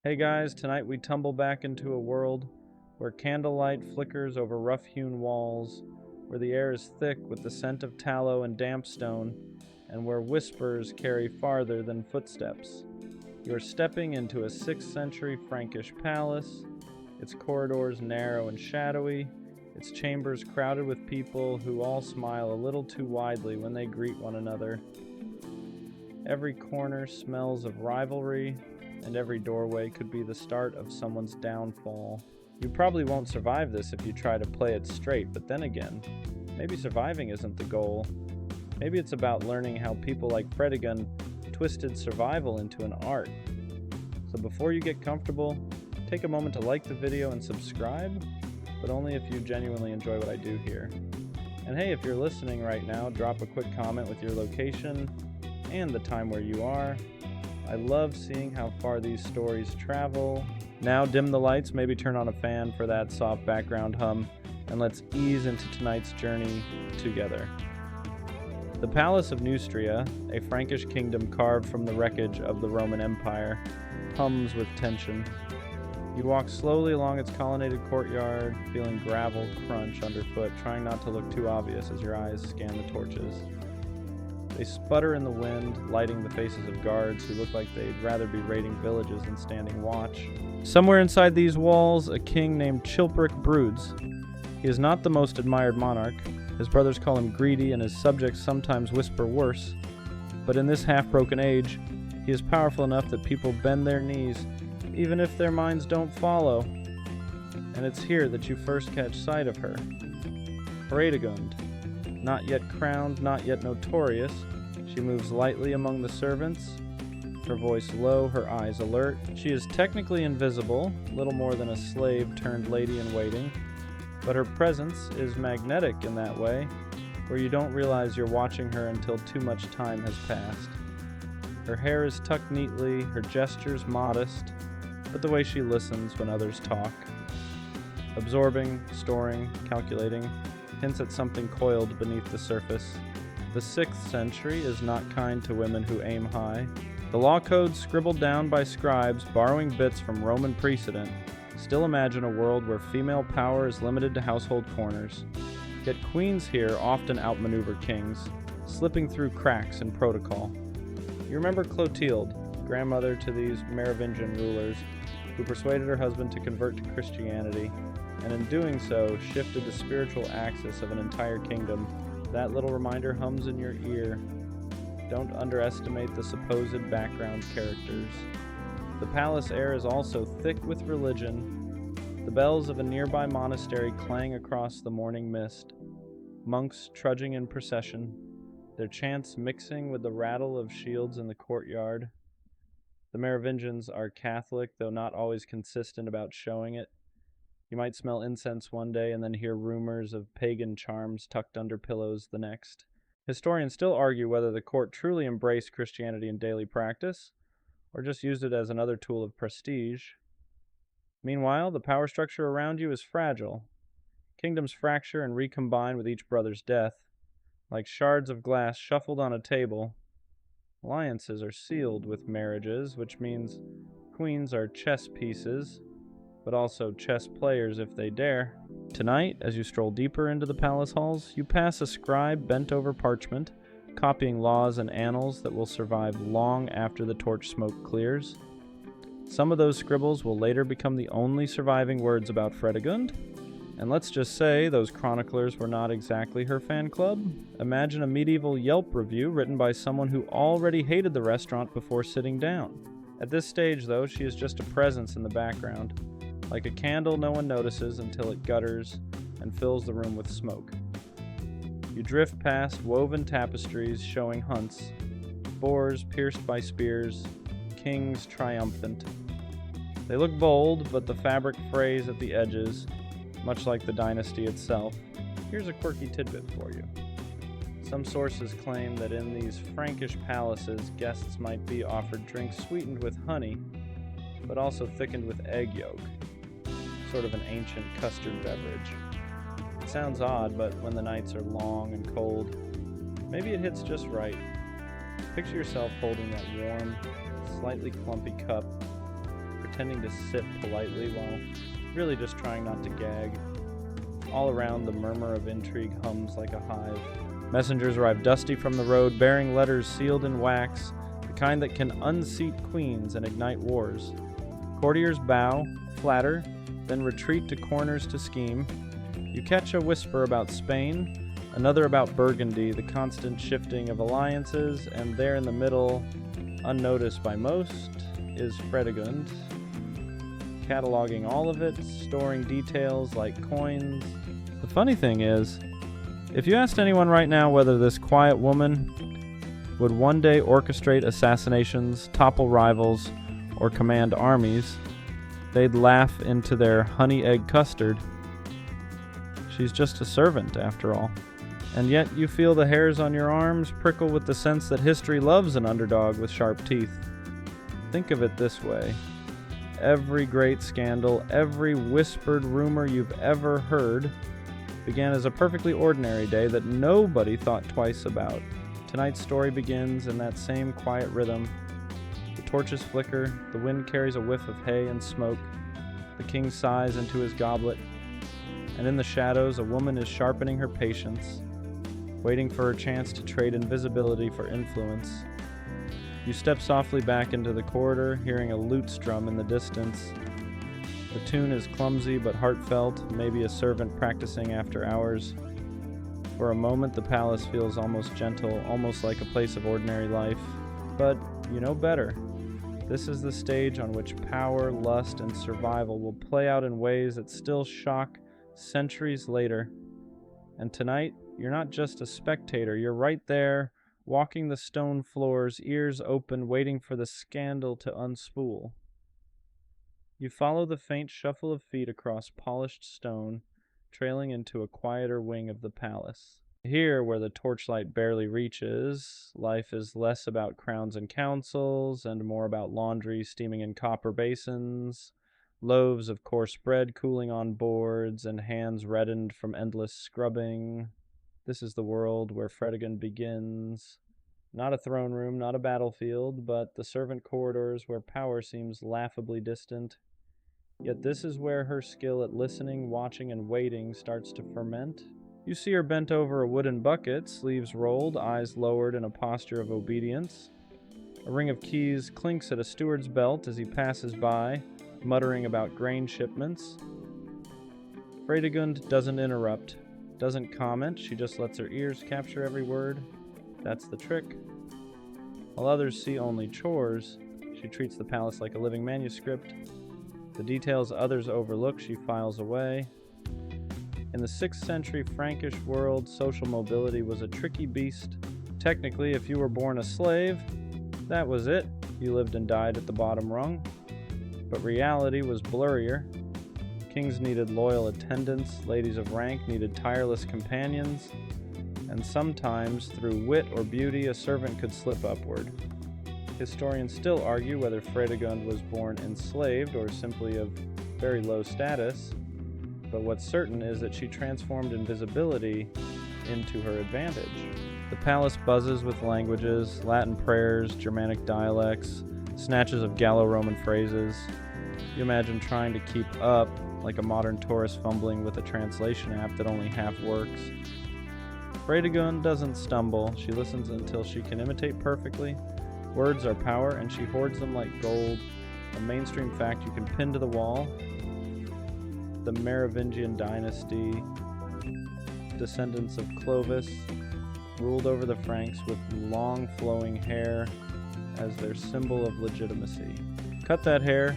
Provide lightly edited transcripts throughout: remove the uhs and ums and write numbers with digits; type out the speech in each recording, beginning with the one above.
Hey guys, tonight we tumble back into a world where candlelight flickers over rough-hewn walls, where the air is thick with the scent of tallow and damp stone, and where whispers carry farther than footsteps. You are stepping into a 6th century Frankish palace, its corridors narrow and shadowy, its chambers crowded with people who all smile a little too widely when they greet one another. Every corner smells of rivalry, and every doorway could be the start of someone's downfall. You probably won't survive this if you try to play it straight, but then again, maybe surviving isn't the goal. Maybe it's about learning how people like Fredegund twisted survival into an art. So before you get comfortable, take a moment to like the video and subscribe, but only if you genuinely enjoy what I do here. And hey, if you're listening right now, drop a quick comment with your location and the time where you are. I love seeing how far these stories travel. Now dim the lights, maybe turn on a fan for that soft background hum, and let's ease into tonight's journey together. The Palace of Neustria, a Frankish kingdom carved from the wreckage of the Roman Empire, hums with tension. You walk slowly along its colonnaded courtyard, feeling gravel crunch underfoot, trying not to look too obvious as your eyes scan the torches. They sputter in the wind, lighting the faces of guards who look like they'd rather be raiding villages than standing watch. Somewhere inside these walls, a king named Chilperic broods. He is not the most admired monarch. His brothers call him greedy, and his subjects sometimes whisper worse. But in this half-broken age, he is powerful enough that people bend their knees, even if their minds don't follow. And it's here that you first catch sight of her. Fredegund. Not yet crowned, not yet notorious, she moves lightly among the servants, her voice low, her eyes alert. She is technically invisible, little more than a slave turned lady-in-waiting, but her presence is magnetic in that way, where you don't realize you're watching her until too much time has passed. Her hair is tucked neatly, her gestures modest, but the way she listens when others talk. Absorbing, storing, calculating, hints at something coiled beneath the surface. The 6th century is not kind to women who aim high. The law codes scribbled down by scribes borrowing bits from Roman precedent still imagine a world where female power is limited to household corners. Yet queens here often outmaneuver kings, slipping through cracks in protocol. You remember Clotilde, grandmother to these Merovingian rulers, who persuaded her husband to convert to Christianity, and in doing so, shifted the spiritual axis of an entire kingdom. That little reminder hums in your ear. Don't underestimate the supposed background characters. The palace air is also thick with religion. The bells of a nearby monastery clang across the morning mist. Monks trudging in procession, their chants mixing with the rattle of shields in the courtyard. The Merovingians are Catholic, though not always consistent about showing it. You might smell incense one day and then hear rumors of pagan charms tucked under pillows the next. Historians still argue whether the court truly embraced Christianity in daily practice, or just used it as another tool of prestige. Meanwhile, the power structure around you is fragile. Kingdoms fracture and recombine with each brother's death, like shards of glass shuffled on a table. Alliances are sealed with marriages, which means queens are chess pieces, but also chess players if they dare. Tonight, as you stroll deeper into the palace halls, you pass a scribe bent over parchment, copying laws and annals that will survive long after the torch smoke clears. Some of those scribbles will later become the only surviving words about Fredegund, and let's just say those chroniclers were not exactly her fan club. Imagine a medieval Yelp review written by someone who already hated the restaurant before sitting down. At this stage, though, she is just a presence in the background. Like a candle no one notices until it gutters and fills the room with smoke. You drift past woven tapestries showing hunts, boars pierced by spears, kings triumphant. They look bold, but the fabric frays at the edges, much like the dynasty itself. Here's a quirky tidbit for you. Some sources claim that in these Frankish palaces, guests might be offered drinks sweetened with honey, but also thickened with egg yolk. Sort of an ancient custard beverage. It sounds odd, but when the nights are long and cold, maybe it hits just right. Picture yourself holding that warm, slightly clumpy cup, pretending to sip politely while really just trying not to gag. All around, the murmur of intrigue hums like a hive. Messengers arrive dusty from the road, bearing letters sealed in wax, the kind that can unseat queens and ignite wars. Courtiers bow, flatter, then retreat to corners to scheme. You catch a whisper about Spain, another about Burgundy, the constant shifting of alliances, and there in the middle, unnoticed by most, is Fredegund, cataloging all of it, storing details like coins. The funny thing is, if you asked anyone right now whether this quiet woman would one day orchestrate assassinations, topple rivals, or command armies, they'd laugh into their honey egg custard. She's just a servant, after all. And yet you feel the hairs on your arms prickle with the sense that history loves an underdog with sharp teeth. Think of it this way. Every great scandal, every whispered rumor you've ever heard began as a perfectly ordinary day that nobody thought twice about. Tonight's story begins in that same quiet rhythm. The torches flicker, the wind carries a whiff of hay and smoke, the king sighs into his goblet, and in the shadows a woman is sharpening her patience, waiting for her chance to trade invisibility for influence. You step softly back into the corridor, hearing a lute strum in the distance. The tune is clumsy but heartfelt, maybe a servant practicing after hours. For a moment, the palace feels almost gentle, almost like a place of ordinary life. But you know better. This is the stage on which power, lust, and survival will play out in ways that still shock centuries later. And tonight, you're not just a spectator, you're right there, walking the stone floors, ears open, waiting for the scandal to unspool. You follow the faint shuffle of feet across polished stone, trailing into a quieter wing of the palace. Here, where the torchlight barely reaches, life is less about crowns and councils, and more about laundry steaming in copper basins, loaves of coarse bread cooling on boards, and hands reddened from endless scrubbing. This is the world where Fredegund begins. Not a throne room, not a battlefield, but the servant corridors where power seems laughably distant. Yet this is where her skill at listening, watching, and waiting starts to ferment. You see her bent over a wooden bucket, sleeves rolled, eyes lowered in a posture of obedience. A ring of keys clinks at a steward's belt as he passes by, muttering about grain shipments. Fredegund doesn't interrupt, doesn't comment, she just lets her ears capture every word. That's the trick. While others see only chores, she treats the palace like a living manuscript. The details others overlook, she files away. In the 6th century Frankish world, social mobility was a tricky beast. Technically, if you were born a slave, that was it. You lived and died at the bottom rung. But reality was blurrier. Kings needed loyal attendants, ladies of rank needed tireless companions, and sometimes, through wit or beauty, a servant could slip upward. Historians still argue whether Fredegund was born enslaved or simply of very low status, but what's certain is that she transformed invisibility into her advantage. The palace buzzes with languages, Latin prayers, Germanic dialects, snatches of Gallo-Roman phrases. You imagine trying to keep up, like a modern tourist fumbling with a translation app that only half works. Fredegund doesn't stumble. She listens until she can imitate perfectly. Words are power, and she hoards them like gold, a mainstream fact you can pin to the wall. The Merovingian dynasty, descendants of Clovis, ruled over the Franks with long flowing hair as their symbol of legitimacy. Cut that hair,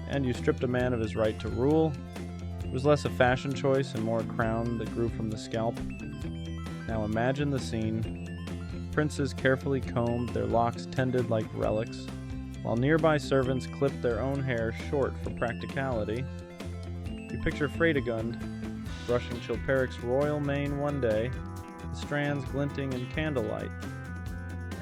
and you stripped a man of his right to rule. It was less a fashion choice and more a crown that grew from the scalp. Now imagine the scene. Princes carefully combed, their locks tended like relics, while nearby servants clipped their own hair short for practicality. You picture Fredegund brushing Chilperic's royal mane one day, the strands glinting in candlelight,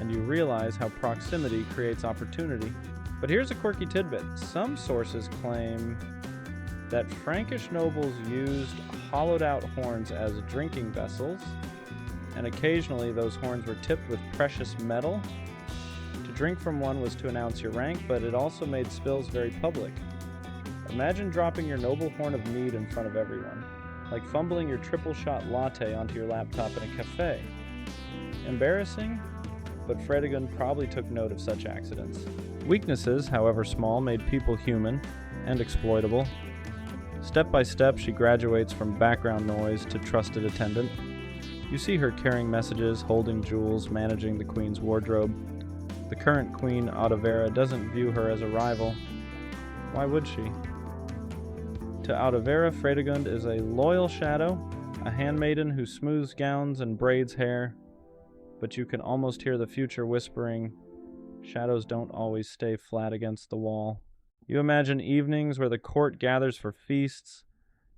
and you realize how proximity creates opportunity. But here's a quirky tidbit. Some sources claim that Frankish nobles used hollowed-out horns as drinking vessels, and occasionally those horns were tipped with precious metal. To drink from one was to announce your rank, but it also made spills very public. Imagine dropping your noble horn of mead in front of everyone, like fumbling your triple shot latte onto your laptop in a cafe. Embarrassing? But Fredegund probably took note of such accidents. Weaknesses, however small, made people human and exploitable. Step by step, she graduates from background noise to trusted attendant. You see her carrying messages, holding jewels, managing the queen's wardrobe. The current queen, Audovera, doesn't view her as a rival. Why would she? To Audovera, Fredegund is a loyal shadow, a handmaiden who smooths gowns and braids hair. But you can almost hear the future whispering, shadows don't always stay flat against the wall. You imagine evenings where the court gathers for feasts,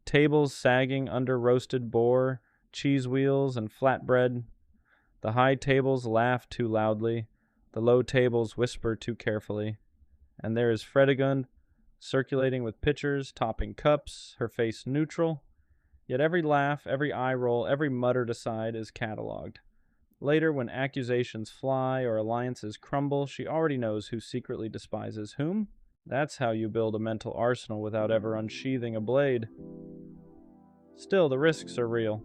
tables sagging under roasted boar, cheese wheels, and flatbread. The high tables laugh too loudly, the low tables whisper too carefully. And there is Fredegund, circulating with pitchers, topping cups, her face neutral. Yet every laugh, every eye roll, every muttered aside is catalogued. Later, when accusations fly or alliances crumble, she already knows who secretly despises whom. That's how you build a mental arsenal without ever unsheathing a blade. Still, the risks are real.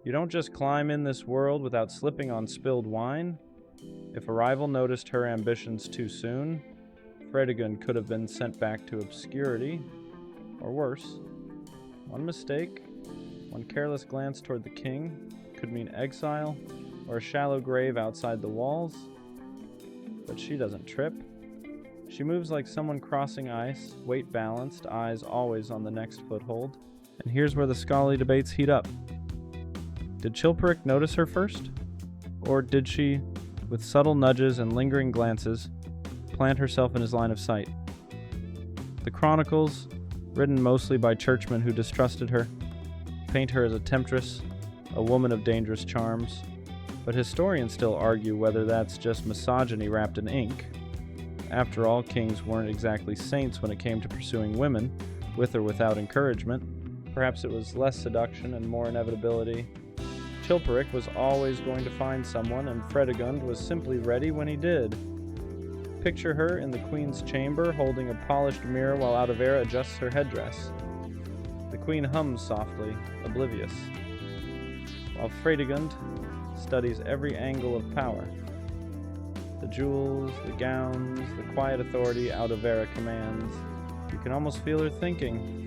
You don't just climb in this world without slipping on spilled wine. If a rival noticed her ambitions too soon, Fredegund could have been sent back to obscurity, or worse. One mistake, one careless glance toward the king, could mean exile, or a shallow grave outside the walls. But she doesn't trip. She moves like someone crossing ice, weight balanced, eyes always on the next foothold. And here's where the scholarly debates heat up. Did Chilperic notice her first? Or did she, with subtle nudges and lingering glances, plant herself in his line of sight? The chronicles, written mostly by churchmen who distrusted her, paint her as a temptress, a woman of dangerous charms. But historians still argue whether that's just misogyny wrapped in ink. After all, kings weren't exactly saints when it came to pursuing women, with or without encouragement. Perhaps it was less seduction and more inevitability. Chilperic was always going to find someone, and Fredegund was simply ready when he did. Picture her in the queen's chamber, holding a polished mirror while Audovera adjusts her headdress. The queen hums softly, oblivious, while Fredegund studies every angle of power. The jewels, the gowns, the quiet authority Audovera commands. You can almost feel her thinking,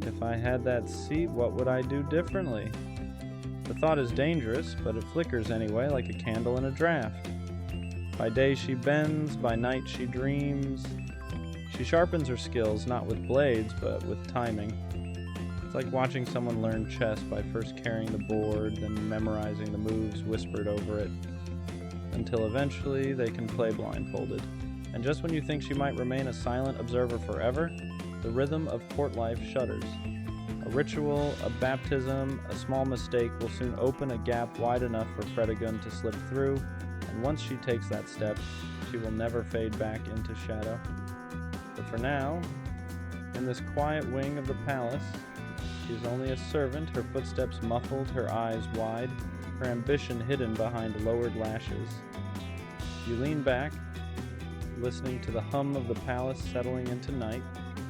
if I had that seat, what would I do differently? The thought is dangerous, but it flickers anyway, like a candle in a draft. By day she bends, by night she dreams. She sharpens her skills, not with blades, but with timing. It's like watching someone learn chess by first carrying the board, then memorizing the moves whispered over it, until eventually they can play blindfolded. And just when you think she might remain a silent observer forever, the rhythm of court life shudders. A ritual, a baptism, a small mistake will soon open a gap wide enough for Fredegund to slip through, and once she takes that step, she will never fade back into shadow. But for now, in this quiet wing of the palace, she's only a servant, her footsteps muffled, her eyes wide, her ambition hidden behind lowered lashes. You lean back, listening to the hum of the palace settling into night.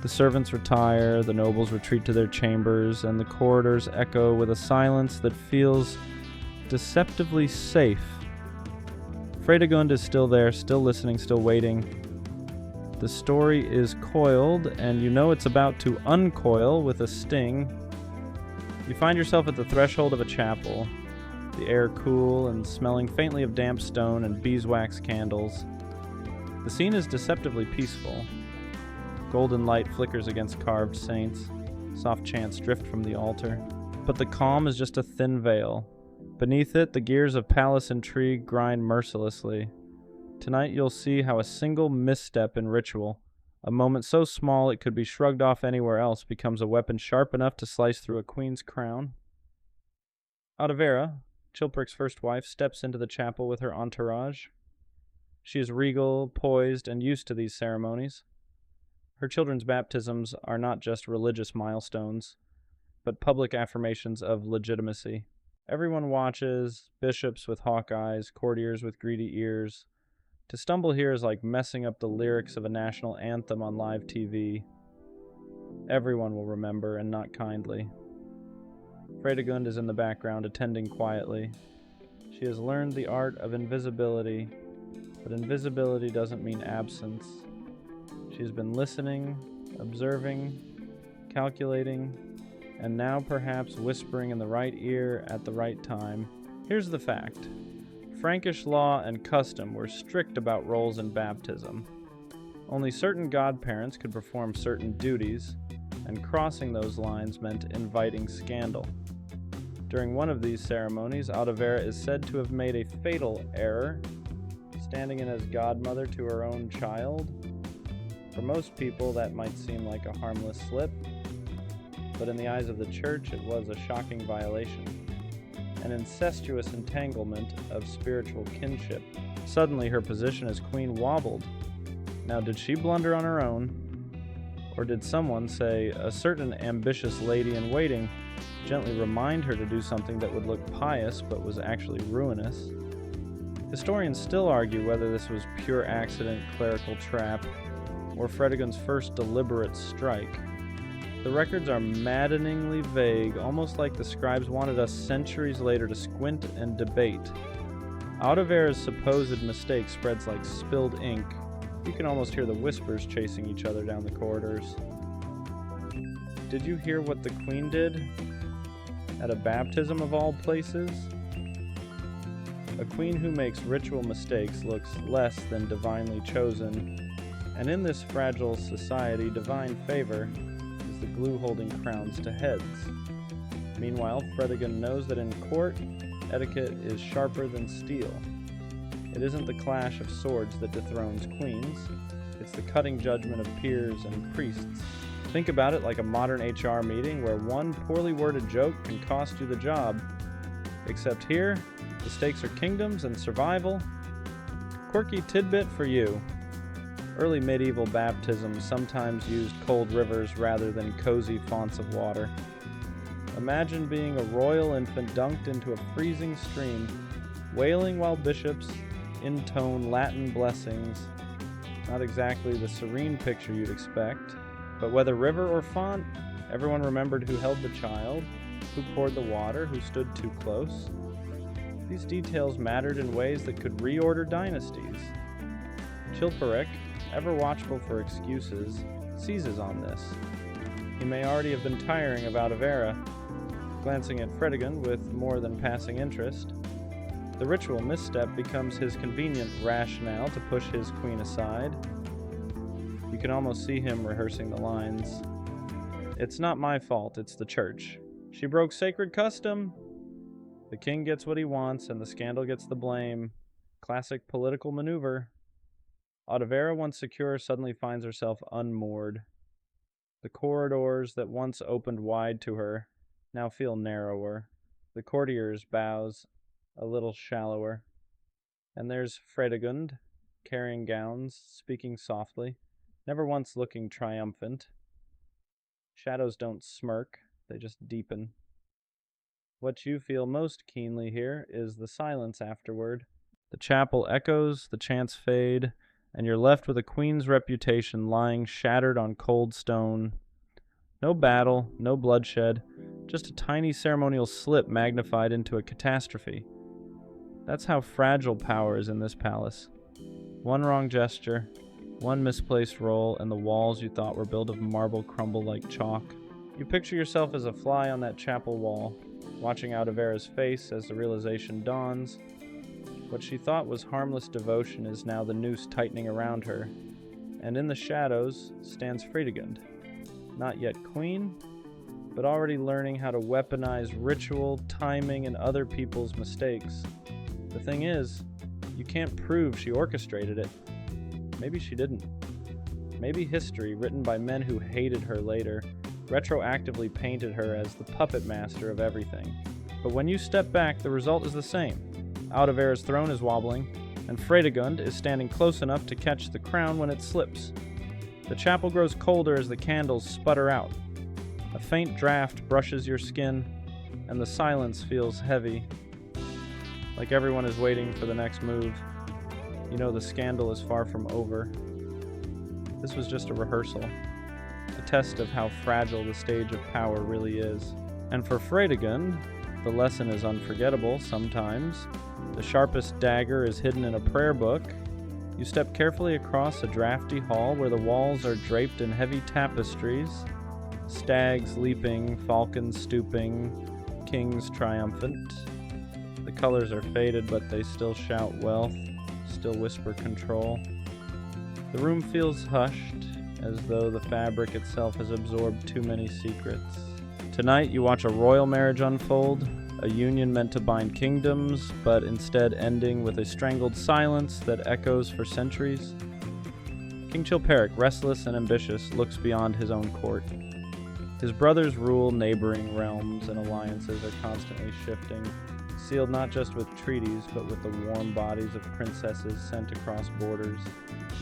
The servants retire, the nobles retreat to their chambers, and the corridors echo with a silence that feels deceptively safe. Fredegund is still there, still listening, still waiting. The story is coiled, and you know it's about to uncoil with a sting. You find yourself at the threshold of a chapel, the air cool and smelling faintly of damp stone and beeswax candles. The scene is deceptively peaceful. Golden light flickers against carved saints. Soft chants drift from the altar. But the calm is just a thin veil. Beneath it, the gears of palace intrigue grind mercilessly. Tonight you'll see how a single misstep in ritual, a moment so small it could be shrugged off anywhere else, becomes a weapon sharp enough to slice through a queen's crown. Audovera, Chilperic's first wife, steps into the chapel with her entourage. She is regal, poised, and used to these ceremonies. Her children's baptisms are not just religious milestones, but public affirmations of legitimacy. Everyone watches, bishops with hawk eyes, courtiers with greedy ears. To stumble here is like messing up the lyrics of a national anthem on live TV. Everyone will remember, and not kindly. Fredegund is in the background, attending quietly. She has learned the art of invisibility, but invisibility doesn't mean absence. She's been listening, observing, calculating, and now perhaps whispering in the right ear at the right time. Here's the fact. Frankish law and custom were strict about roles in baptism. Only certain godparents could perform certain duties, and crossing those lines meant inviting scandal. During one of these ceremonies, Audovera is said to have made a fatal error, standing in as godmother to her own child. For most people, that might seem like a harmless slip, but in the eyes of the church, it was a shocking violation, an incestuous entanglement of spiritual kinship. Suddenly, her position as queen wobbled. Now, did she blunder on her own, or did someone, say, a certain ambitious lady-in-waiting, gently remind her to do something that would look pious but was actually ruinous? Historians still argue whether this was pure accident, clerical trap, or Fredegund's first deliberate strike. The records are maddeningly vague, almost like the scribes wanted us centuries later to squint and debate. Audovera's supposed mistake spreads like spilled ink. You can almost hear the whispers chasing each other down the corridors. Did you hear what the queen did? At a baptism of all places? A queen who makes ritual mistakes looks less than divinely chosen, and in this fragile society, divine favor is the glue holding crowns to heads. Meanwhile, Fredegund knows that in court, etiquette is sharper than steel. It isn't the clash of swords that dethrones queens, it's the cutting judgment of peers and priests. Think about it like a modern HR meeting where one poorly worded joke can cost you the job. Except here, the stakes are kingdoms and survival. Quirky tidbit for you. Early medieval baptisms sometimes used cold rivers rather than cozy fonts of water. Imagine being a royal infant dunked into a freezing stream, wailing while bishops intone Latin blessings. Not exactly the serene picture you'd expect, but whether river or font, everyone remembered who held the child, who poured the water, who stood too close. These details mattered in ways that could reorder dynasties. Chilperic, ever watchful for excuses, seizes on this. He may already have been tiring of Audovera, glancing at Fredegund with more than passing interest. The ritual misstep becomes his convenient rationale to push his queen aside. You can almost see him rehearsing the lines. It's not my fault, it's the church. She broke sacred custom. The king gets what he wants, and the scandal gets the blame. Classic political maneuver. Audovera, once secure, suddenly finds herself unmoored. The corridors that once opened wide to her now feel narrower. The courtiers' bows a little shallower. And there's Fredegund, carrying gowns, speaking softly, never once looking triumphant. Shadows don't smirk, they just deepen. What you feel most keenly here is the silence afterward. The chapel echoes, the chants fade, and you're left with a queen's reputation lying shattered on cold stone. No battle, no bloodshed, just a tiny ceremonial slip magnified into a catastrophe. That's how fragile power is in this palace. One wrong gesture, one misplaced role, and the walls you thought were built of marble crumble like chalk. You picture yourself as a fly on that chapel wall, watching Audovera's face as the realization dawns. What she thought was harmless devotion is now the noose tightening around her, and in the shadows stands Fredegund, not yet queen, but already learning how to weaponize ritual, timing, and other people's mistakes. The thing is, you can't prove she orchestrated it. Maybe she didn't. Maybe history, written by men who hated her later, retroactively painted her as the puppet master of everything. But when you step back, the result is the same. Audovera's throne is wobbling, and Fredegund is standing close enough to catch the crown when it slips. The chapel grows colder as the candles sputter out. A faint draft brushes your skin, and the silence feels heavy, like everyone is waiting for the next move. You know the scandal is far from over. This was just a rehearsal, a test of how fragile the stage of power really is. And for Fredegund, the lesson is unforgettable sometimes. The sharpest dagger is hidden in a prayer book. You step carefully across a drafty hall where the walls are draped in heavy tapestries. Stags leaping, falcons stooping, kings triumphant. The colors are faded, but they still shout wealth, still whisper control. The room feels hushed, as though the fabric itself has absorbed too many secrets. Tonight you watch a royal marriage unfold, a union meant to bind kingdoms, but instead ending with a strangled silence that echoes for centuries. King Chilperic, restless and ambitious, looks beyond his own court. His brothers rule neighboring realms, and alliances are constantly shifting, sealed not just with treaties, but with the warm bodies of princesses sent across borders.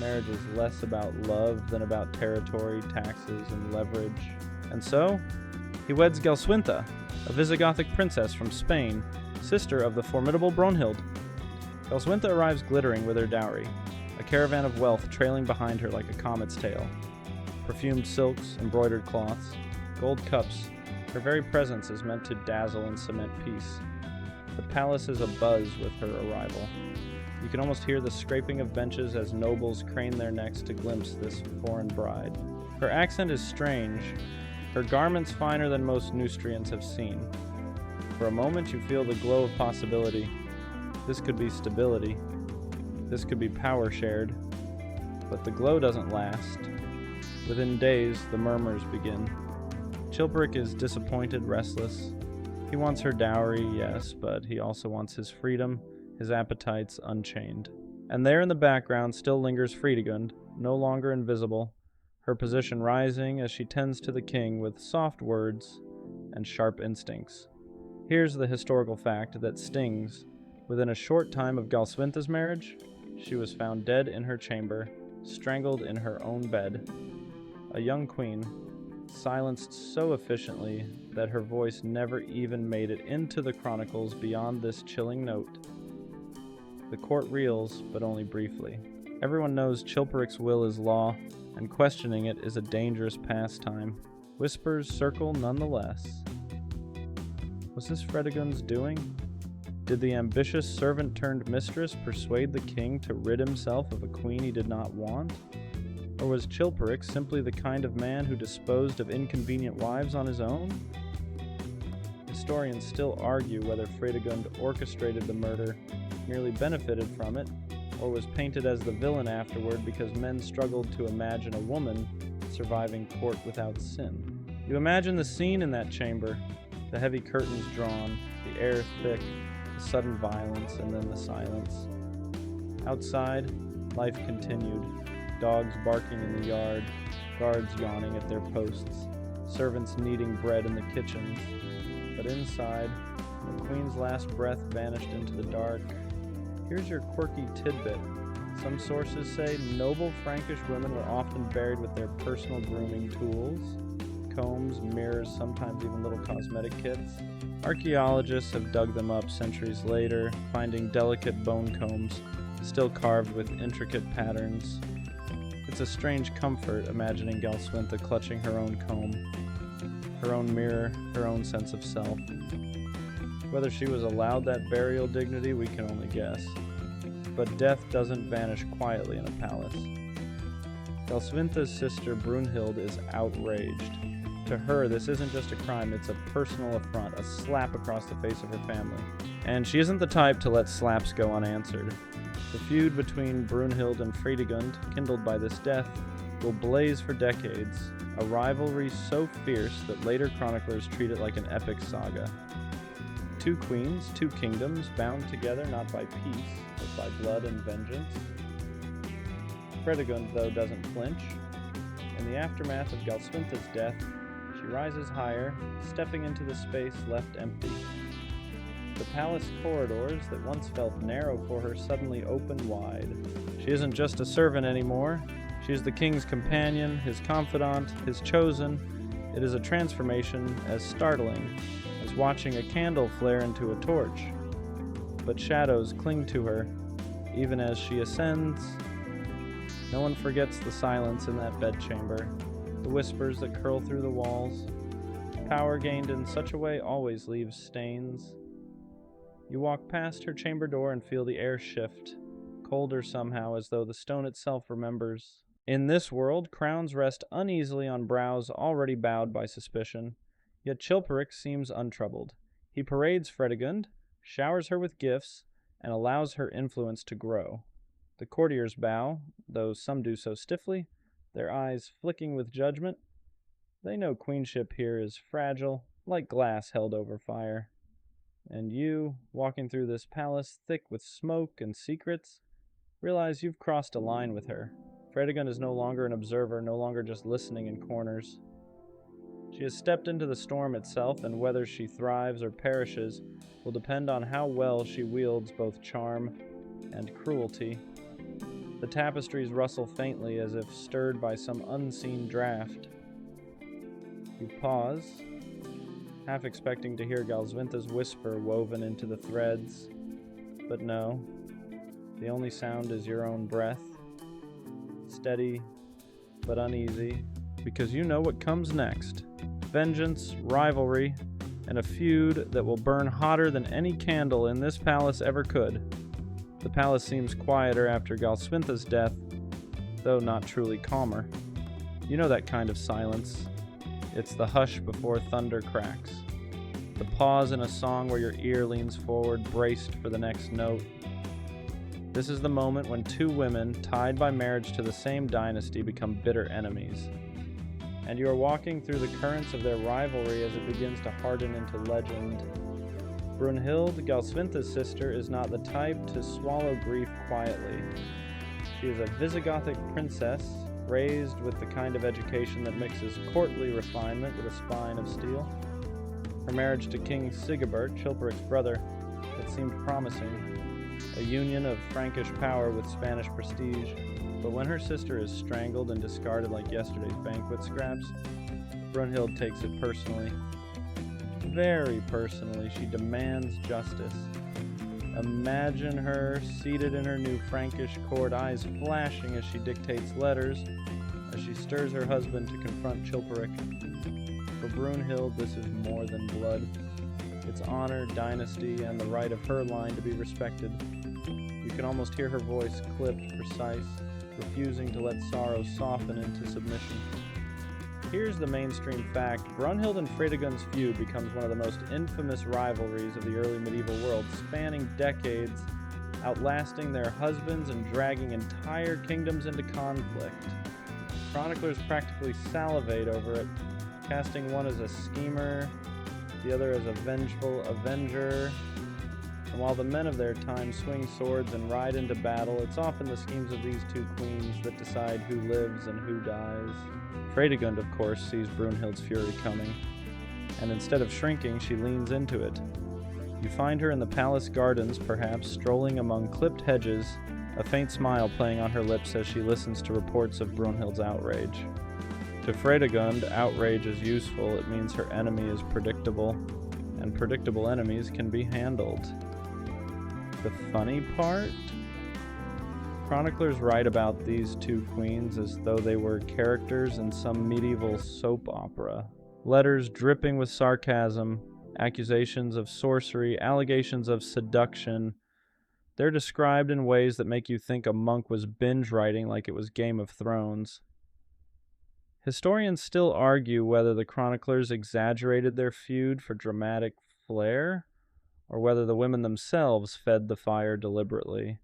Marriage is less about love than about territory, taxes, and leverage. And so, he weds Galswintha, a Visigothic princess from Spain, sister of the formidable Brunhild. Galswintha arrives glittering with her dowry, a caravan of wealth trailing behind her like a comet's tail. Perfumed silks, embroidered cloths, gold cups, her very presence is meant to dazzle and cement peace. The palace is abuzz with her arrival. You can almost hear the scraping of benches as nobles crane their necks to glimpse this foreign bride. Her accent is strange, her garments finer than most Neustrians have seen. For a moment you feel the glow of possibility. This could be stability. This could be power shared. But the glow doesn't last. Within days, the murmurs begin. Chilperic is disappointed, restless. He wants her dowry, yes, but he also wants his freedom, his appetites unchained. And there in the background still lingers Fredegund, no longer invisible, her position rising as she tends to the king with soft words and sharp instincts. Here's the historical fact that stings. Within a short time of Galswintha's marriage, she was found dead in her chamber, strangled in her own bed. A young queen, silenced so efficiently that her voice never even made it into the chronicles beyond this chilling note. The court reels, but only briefly. Everyone knows Chilperic's will is law, and questioning it is a dangerous pastime. Whispers circle nonetheless. Was this Fredegund's doing? Did the ambitious servant-turned-mistress persuade the king to rid himself of a queen he did not want? Or was Chilperic simply the kind of man who disposed of inconvenient wives on his own? Historians still argue whether Fredegund orchestrated the murder, merely benefited from it, or was painted as the villain afterward because men struggled to imagine a woman surviving court without sin. You imagine the scene in that chamber, the heavy curtains drawn, the air thick, the sudden violence, and then the silence. Outside, life continued, dogs barking in the yard, guards yawning at their posts, servants kneading bread in the kitchens. But inside, the queen's last breath vanished into the dark. Here's your quirky tidbit. Some sources say noble Frankish women were often buried with their personal grooming tools, combs, mirrors, sometimes even little cosmetic kits. Archaeologists have dug them up centuries later, finding delicate bone combs, still carved with intricate patterns. It's a strange comfort imagining Galswintha clutching her own comb, her own mirror, her own sense of self. Whether she was allowed that burial dignity, we can only guess. But death doesn't vanish quietly in a palace. Galswintha's sister Brunhild is outraged. To her, this isn't just a crime, it's a personal affront, a slap across the face of her family. And she isn't the type to let slaps go unanswered. The feud between Brunhild and Fredegund, kindled by this death, will blaze for decades, a rivalry so fierce that later chroniclers treat it like an epic saga. Two queens, two kingdoms, bound together not by peace, but by blood and vengeance. Fredegund, though, doesn't flinch. In the aftermath of Galswintha's death, she rises higher, stepping into the space left empty. The palace corridors that once felt narrow for her suddenly open wide. She isn't just a servant anymore. She is the king's companion, his confidant, his chosen. It is a transformation as startling as watching a candle flare into a torch. But shadows cling to her, even as she ascends. No one forgets the silence in that bedchamber, the whispers that curl through the walls. Power gained in such a way always leaves stains. You walk past her chamber door and feel the air shift, colder somehow, as though the stone itself remembers. In this world, crowns rest uneasily on brows already bowed by suspicion, yet Chilperic seems untroubled. He parades Fredegund, showers her with gifts, and allows her influence to grow. The courtiers bow, though some do so stiffly, their eyes flicking with judgment. They know queenship here is fragile, like glass held over fire. And you, walking through this palace thick with smoke and secrets, realize you've crossed a line with her. Fredegund is no longer an observer, no longer just listening in corners. She has stepped into the storm itself, and whether she thrives or perishes will depend on how well she wields both charm and cruelty. The tapestries rustle faintly as if stirred by some unseen draft. You pause, half expecting to hear Galsvintha's whisper woven into the threads, but no. The only sound is your own breath, steady but uneasy, because you know what comes next. Vengeance, rivalry, and a feud that will burn hotter than any candle in this palace ever could. The palace seems quieter after Galsvintha's death, though not truly calmer. You know that kind of silence. It's the hush before thunder cracks. The pause in a song where your ear leans forward, braced for the next note. This is the moment when two women, tied by marriage to the same dynasty, become bitter enemies. And you are walking through the currents of their rivalry as it begins to harden into legend. Brunhild, Galsvintha's sister, is not the type to swallow grief quietly. She is a Visigothic princess, raised with the kind of education that mixes courtly refinement with a spine of steel. Her marriage to King Sigebert, Chilperic's brother, had seemed promising, a union of Frankish power with Spanish prestige. But when her sister is strangled and discarded like yesterday's banquet scraps, Brunhild takes it personally. Very personally, she demands justice. Imagine her seated in her new Frankish court, eyes flashing as she dictates letters, as she stirs her husband to confront Chilperic. For Brunhild, this is more than blood. It's honor, dynasty, and the right of her line to be respected. You can almost hear her voice clipped, precise, refusing to let sorrow soften into submission. Here's the mainstream fact. Brunhild and Fredegund's feud becomes one of the most infamous rivalries of the early medieval world, spanning decades, outlasting their husbands and dragging entire kingdoms into conflict. Chroniclers practically salivate over it, casting one as a schemer, the other as a vengeful avenger. And while the men of their time swing swords and ride into battle, it's often the schemes of these two queens that decide who lives and who dies. Fredegund, of course, sees Brunhild's fury coming, and instead of shrinking, she leans into it. You find her in the palace gardens, perhaps, strolling among clipped hedges, a faint smile playing on her lips as she listens to reports of Brunhild's outrage. To Fredegund, outrage is useful. It means her enemy is predictable, and predictable enemies can be handled. The funny part? Chroniclers write about these two queens as though they were characters in some medieval soap opera. Letters dripping with sarcasm, accusations of sorcery, allegations of seduction. They're described in ways that make you think a monk was binge writing like it was Game of Thrones. Historians still argue whether the chroniclers exaggerated their feud for dramatic flair, or whether the women themselves fed the fire deliberately,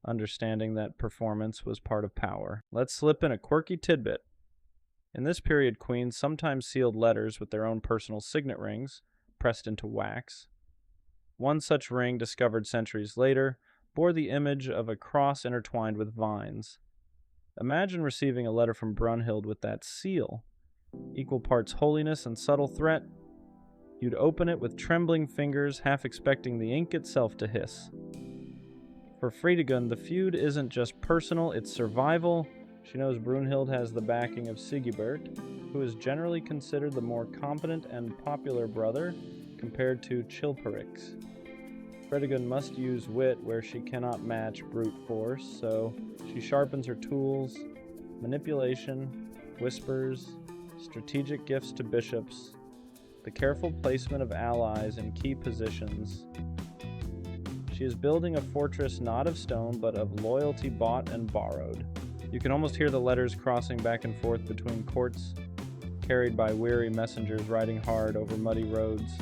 understanding that performance was part of power. Let's slip in a quirky tidbit. In this period, queens sometimes sealed letters with their own personal signet rings, pressed into wax. One such ring, discovered centuries later, bore the image of a cross intertwined with vines. Imagine receiving a letter from Brunhild with that seal, equal parts holiness and subtle threat. You'd open it with trembling fingers, half expecting the ink itself to hiss. For Fredegund, the feud isn't just personal, it's survival. She knows Brunhild has the backing of Sigebert, who is generally considered the more competent and popular brother compared to Chilperic's. Fredegund must use wit where she cannot match brute force, so she sharpens her tools, manipulation, whispers, strategic gifts to bishops, the careful placement of allies in key positions. She is building a fortress not of stone, but of loyalty bought and borrowed. You can almost hear the letters crossing back and forth between courts, carried by weary messengers riding hard over muddy roads.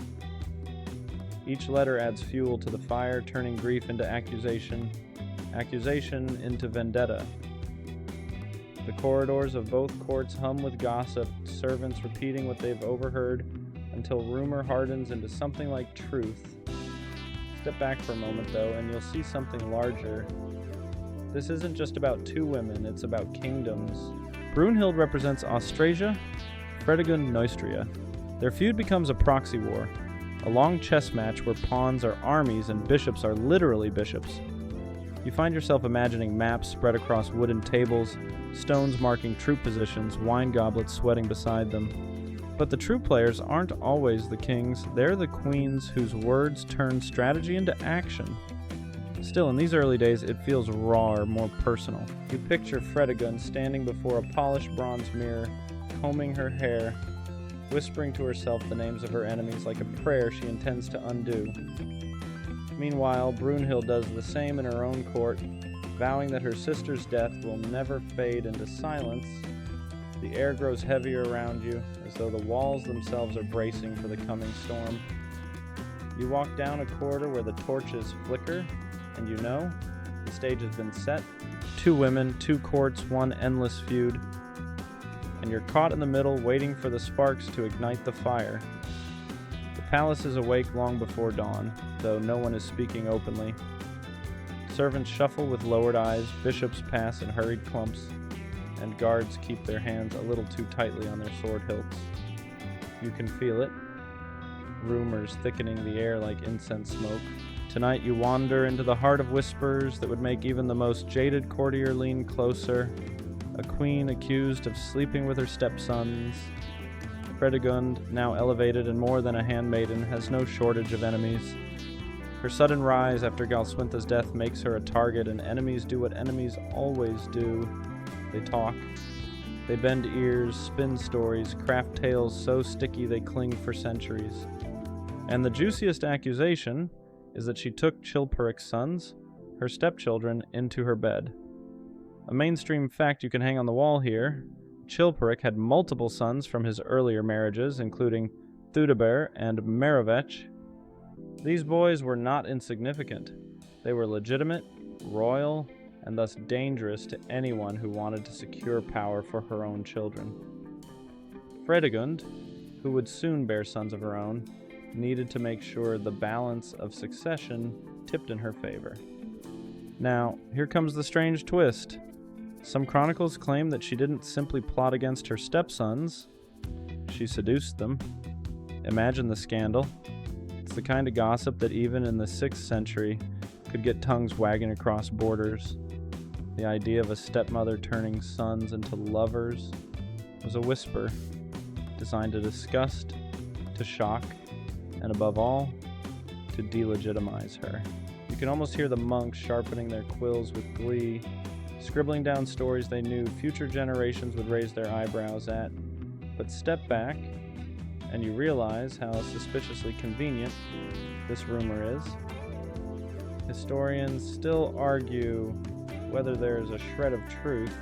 Each letter adds fuel to the fire, turning grief into accusation, accusation into vendetta. The corridors of both courts hum with gossip, servants repeating what they've overheard until rumor hardens into something like truth. Step back for a moment, though, and you'll see something larger. This isn't just about two women, it's about kingdoms. Brunhild represents Austrasia, Fredegund Neustria. Their feud becomes a proxy war, a long chess match where pawns are armies and bishops are literally bishops. You find yourself imagining maps spread across wooden tables, stones marking troop positions, wine goblets sweating beside them. But the true players aren't always the kings, they're the queens whose words turn strategy into action. Still, in these early days, it feels rawer, more personal. You picture Fredegund standing before a polished bronze mirror, combing her hair, whispering to herself the names of her enemies like a prayer she intends to undo. Meanwhile, Brunhild does the same in her own court, vowing that her sister's death will never fade into silence. The air grows heavier around you, as though the walls themselves are bracing for the coming storm. You walk down a corridor where the torches flicker, and you know, the stage has been set. Two women, two courts, one endless feud. And you're caught in the middle, waiting for the sparks to ignite the fire. The palace is awake long before dawn, though no one is speaking openly. Servants shuffle with lowered eyes, bishops pass in hurried clumps, and guards keep their hands a little too tightly on their sword hilts. You can feel it, rumors thickening the air like incense smoke. Tonight you wander into the heart of whispers that would make even the most jaded courtier lean closer. A queen accused of sleeping with her stepsons. Fredegund, now elevated and more than a handmaiden, has no shortage of enemies. Her sudden rise after Galswintha's death makes her a target, and enemies do what enemies always do. They talk. They bend ears, spin stories, craft tales so sticky they cling for centuries. And the juiciest accusation is that she took Chilperic's sons, her stepchildren, into her bed. A mainstream fact you can hang on the wall here: Chilperic had multiple sons from his earlier marriages, including Thudebert and Merovech. These boys were not insignificant. They were legitimate, royal, and thus dangerous to anyone who wanted to secure power for her own children. Fredegund, who would soon bear sons of her own, needed to make sure the balance of succession tipped in her favor. Now, here comes the strange twist. Some chronicles claim that she didn't simply plot against her stepsons, she seduced them. Imagine the scandal. It's the kind of gossip that even in the 6th century could get tongues wagging across borders. The idea of a stepmother turning sons into lovers was a whisper, designed to disgust, to shock, and above all, to delegitimize her. You can almost hear the monks sharpening their quills with glee, scribbling down stories they knew future generations would raise their eyebrows at. But step back, and you realize how suspiciously convenient this rumor is. Historians still argue whether there is a shred of truth,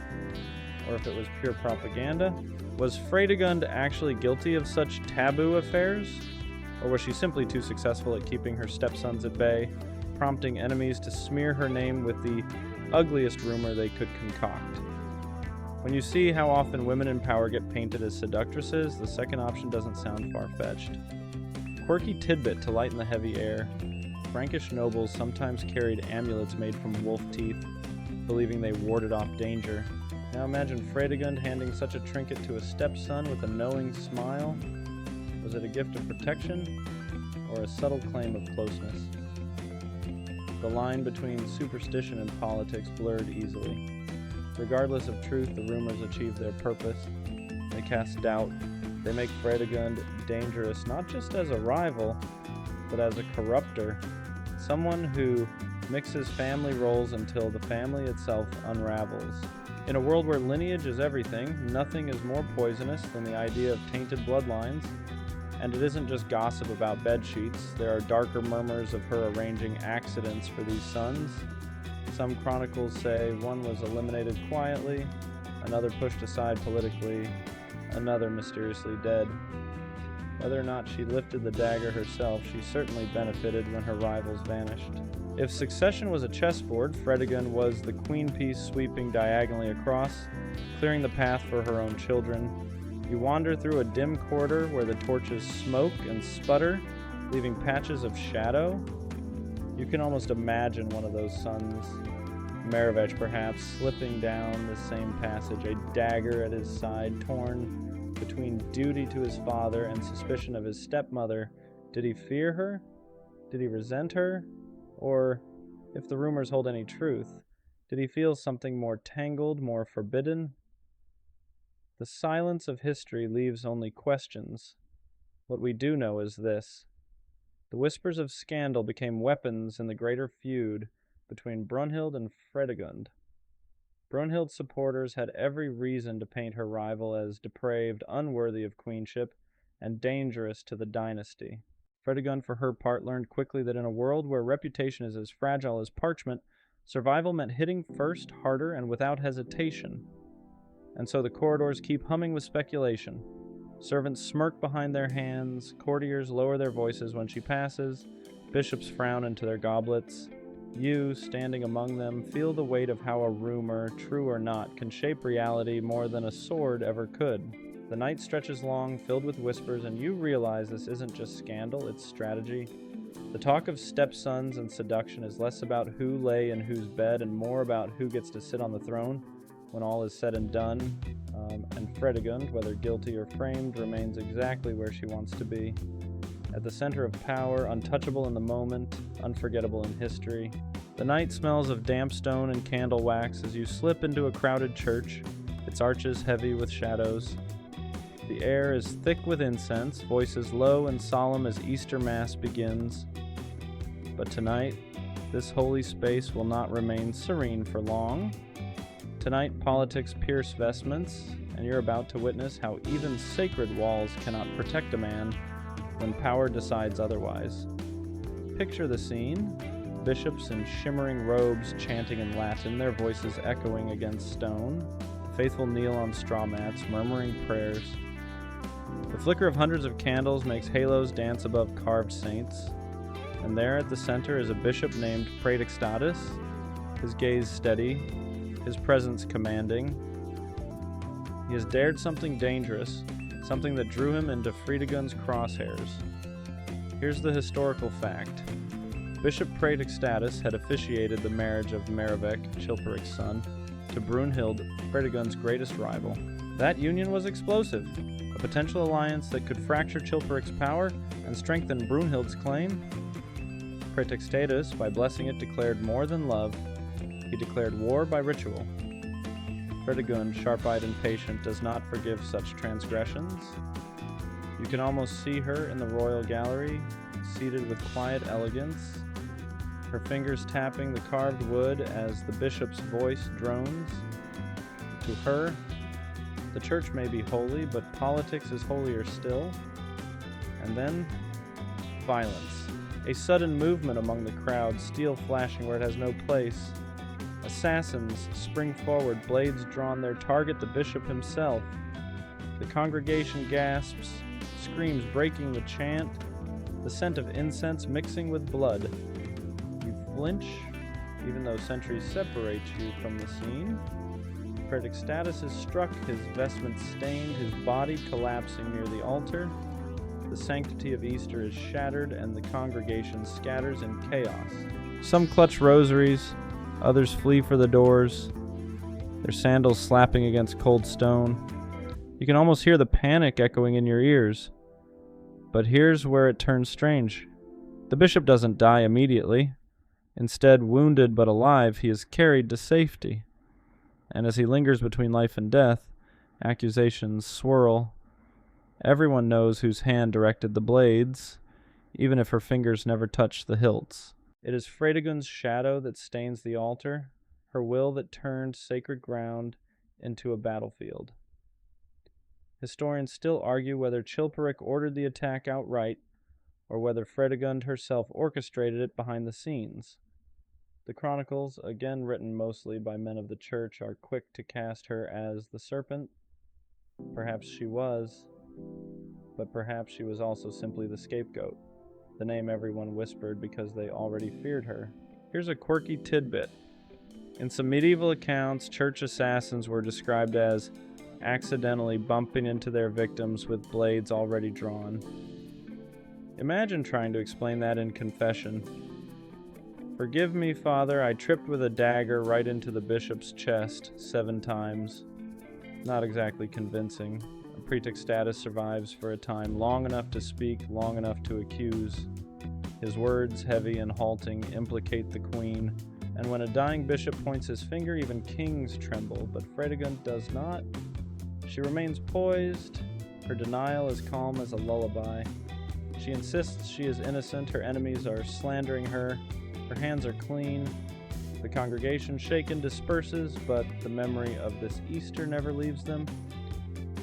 or if it was pure propaganda. Was Fredegund actually guilty of such taboo affairs? Or was she simply too successful at keeping her stepsons at bay, prompting enemies to smear her name with the ugliest rumor they could concoct? When you see how often women in power get painted as seductresses, the second option doesn't sound far-fetched. Quirky tidbit to lighten the heavy air: Frankish nobles sometimes carried amulets made from wolf teeth, believing they warded off danger. Now imagine Fredegund handing such a trinket to a stepson with a knowing smile. Was it a gift of protection, or a subtle claim of closeness? The line between superstition and politics blurred easily. Regardless of truth, the rumors achieve their purpose. They cast doubt. They make Fredegund dangerous not just as a rival, but as a corrupter, someone who mixes family roles until the family itself unravels. In a world where lineage is everything, nothing is more poisonous than the idea of tainted bloodlines. And it isn't just gossip about bedsheets. There are darker murmurs of her arranging accidents for these sons. Some chronicles say one was eliminated quietly, another pushed aside politically, another mysteriously dead. Whether or not she lifted the dagger herself, she certainly benefited when her rivals vanished. If succession was a chessboard, Fredegonde was the queen piece sweeping diagonally across, clearing the path for her own children. You wander through a dim corridor where the torches smoke and sputter, leaving patches of shadow. You can almost imagine one of those sons, Marevech perhaps, slipping down the same passage, a dagger at his side, torn between duty to his father and suspicion of his stepmother. Did he fear her? Did he resent her? Or, if the rumors hold any truth, did he feel something more tangled, more forbidden? The silence of history leaves only questions. What we do know is this. The whispers of scandal became weapons in the greater feud between Brunhild and Fredegonde. Brunhild's supporters had every reason to paint her rival as depraved, unworthy of queenship, and dangerous to the dynasty. Fredegonde, for her part, learned quickly that in a world where reputation is as fragile as parchment, survival meant hitting first, harder, and without hesitation. And so the corridors keep humming with speculation. Servants smirk behind their hands, courtiers lower their voices when she passes, bishops frown into their goblets. You, standing among them, feel the weight of how a rumor, true or not, can shape reality more than a sword ever could. The night stretches long, filled with whispers, and you realize this isn't just scandal, it's strategy. The talk of stepsons and seduction is less about who lay in whose bed and more about who gets to sit on the throne when all is said and done. And Fredegonde, whether guilty or framed, remains exactly where she wants to be. At the center of power, untouchable in the moment, unforgettable in history. The night smells of damp stone and candle wax as you slip into a crowded church, its arches heavy with shadows. The air is thick with incense, voices low and solemn as Easter Mass begins. But tonight, this holy space will not remain serene for long. Tonight, politics pierce vestments, and you're about to witness how even sacred walls cannot protect a man when power decides otherwise. Picture the scene. Bishops in shimmering robes chanting in Latin, their voices echoing against stone. The faithful kneel on straw mats, murmuring prayers. The flicker of hundreds of candles makes halos dance above carved saints. And there at the center is a bishop named Praetextatus, his gaze steady, his presence commanding. He has dared something dangerous, something that drew him into Fredegonde's crosshairs. Here's the historical fact. Bishop Praetextatus had officiated the marriage of Marevech, Chilperic's son, to Brunhild, Fredegonde's greatest rival. That union was explosive, a potential alliance that could fracture Chilperic's power and strengthen Brunhild's claim. Praetextatus, by blessing it, declared more than love. He declared war by ritual. Fredegonde, sharp-eyed and patient, does not forgive such transgressions. You can almost see her in the royal gallery, seated with quiet elegance, her fingers tapping the carved wood as the bishop's voice drones. To her, the church may be holy, but politics is holier still. And then, violence. A sudden movement among the crowd, steel flashing where it has no place. Assassins spring forward, blades drawn, their target the bishop himself. The congregation gasps, screams breaking the chant, the scent of incense mixing with blood. You flinch, even though centuries separate you from the scene. Praetextatus is struck, his vestments stained, his body collapsing near the altar. The sanctity of Easter is shattered, and the congregation scatters in chaos. Some clutch rosaries, others flee for the doors, their sandals slapping against cold stone. You can almost hear the panic echoing in your ears. But here's where it turns strange. The bishop doesn't die immediately. Instead, wounded but alive, he is carried to safety. And as he lingers between life and death, accusations swirl. Everyone knows whose hand directed the blades, even if her fingers never touch the hilts. It is Fredegonde's shadow that stains the altar, her will that turned sacred ground into a battlefield. Historians still argue whether Chilperic ordered the attack outright or whether Fredegund herself orchestrated it behind the scenes. The chronicles, again written mostly by men of the church, are quick to cast her as the serpent. Perhaps she was, but perhaps she was also simply the scapegoat, the name everyone whispered because they already feared her. Here's a quirky tidbit. In some medieval accounts, church assassins were described as accidentally bumping into their victims with blades already drawn. Imagine trying to explain that in confession. "Forgive me, Father, I tripped with a dagger right into the bishop's chest 7 times. Not exactly convincing. A pretext status survives for a time, long enough to speak, long enough to accuse. His words, heavy and halting, implicate the queen, and when a dying bishop points his finger, even kings tremble, but Fredegund does not. She remains poised, her denial as calm as a lullaby. She insists she is innocent, her enemies are slandering her hands are clean. The congregation shaken disperses, but the memory of this Easter never leaves them.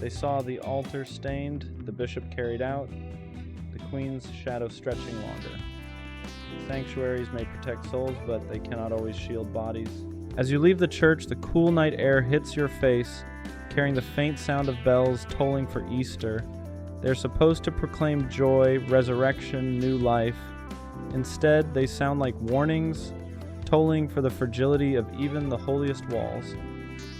They saw the altar stained, the bishop carried out, the queen's shadow stretching longer. Sanctuaries may protect souls, but they cannot always shield bodies. As you leave the church, the cool night air hits your face, carrying the faint sound of bells tolling for Easter. They're supposed to proclaim joy, resurrection, new life. Instead, they sound like warnings, tolling for the fragility of even the holiest walls.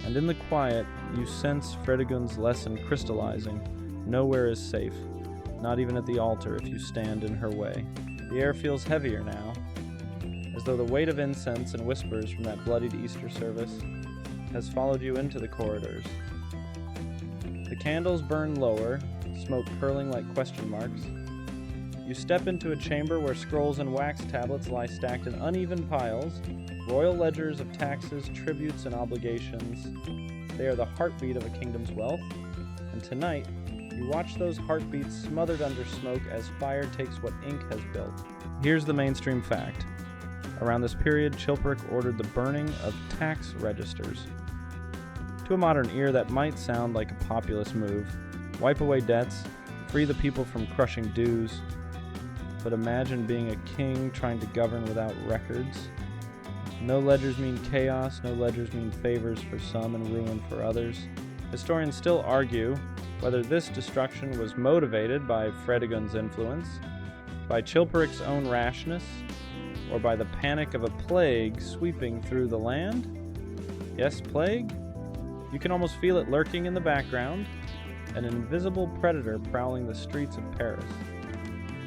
And in the quiet, you sense Fredegund's lesson crystallizing. Nowhere is safe, not even at the altar if you stand in her way. The air feels heavier now, as though the weight of incense and whispers from that bloodied Easter service has followed you into the corridors. The candles burn lower, smoke curling like question marks. You step into a chamber where scrolls and wax tablets lie stacked in uneven piles, royal ledgers of taxes, tributes, and obligations. They are the heartbeat of a kingdom's wealth, and tonight, you watch those heartbeats smothered under smoke as fire takes what ink has built. Here's the mainstream fact. Around this period, Chilperic ordered the burning of tax registers. To a modern ear, that might sound like a populist move. Wipe away debts, free the people from crushing dues. But imagine being a king trying to govern without records. No ledgers mean chaos, no ledgers mean favors for some and ruin for others. Historians still argue whether this destruction was motivated by Fredegund's influence, by Chilperic's own rashness, or by the panic of a plague sweeping through the land. Yes, plague? You can almost feel it lurking in the background, an invisible predator prowling the streets of Paris.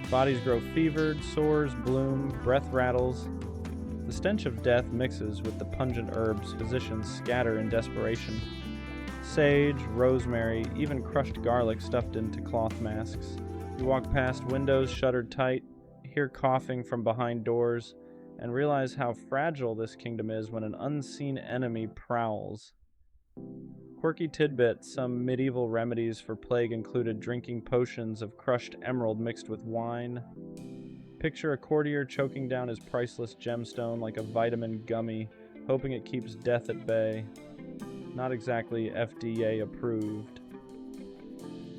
Bodies grow fevered, sores bloom, breath rattles. The stench of death mixes with the pungent herbs physicians scatter in desperation. Sage, rosemary, even crushed garlic stuffed into cloth masks. You walk past windows shuttered tight, hear coughing from behind doors, and realize how fragile this kingdom is when an unseen enemy prowls. Quirky tidbit, some medieval remedies for plague included drinking potions of crushed emerald mixed with wine. Picture a courtier choking down his priceless gemstone like a vitamin gummy, hoping it keeps death at bay. Not exactly FDA approved.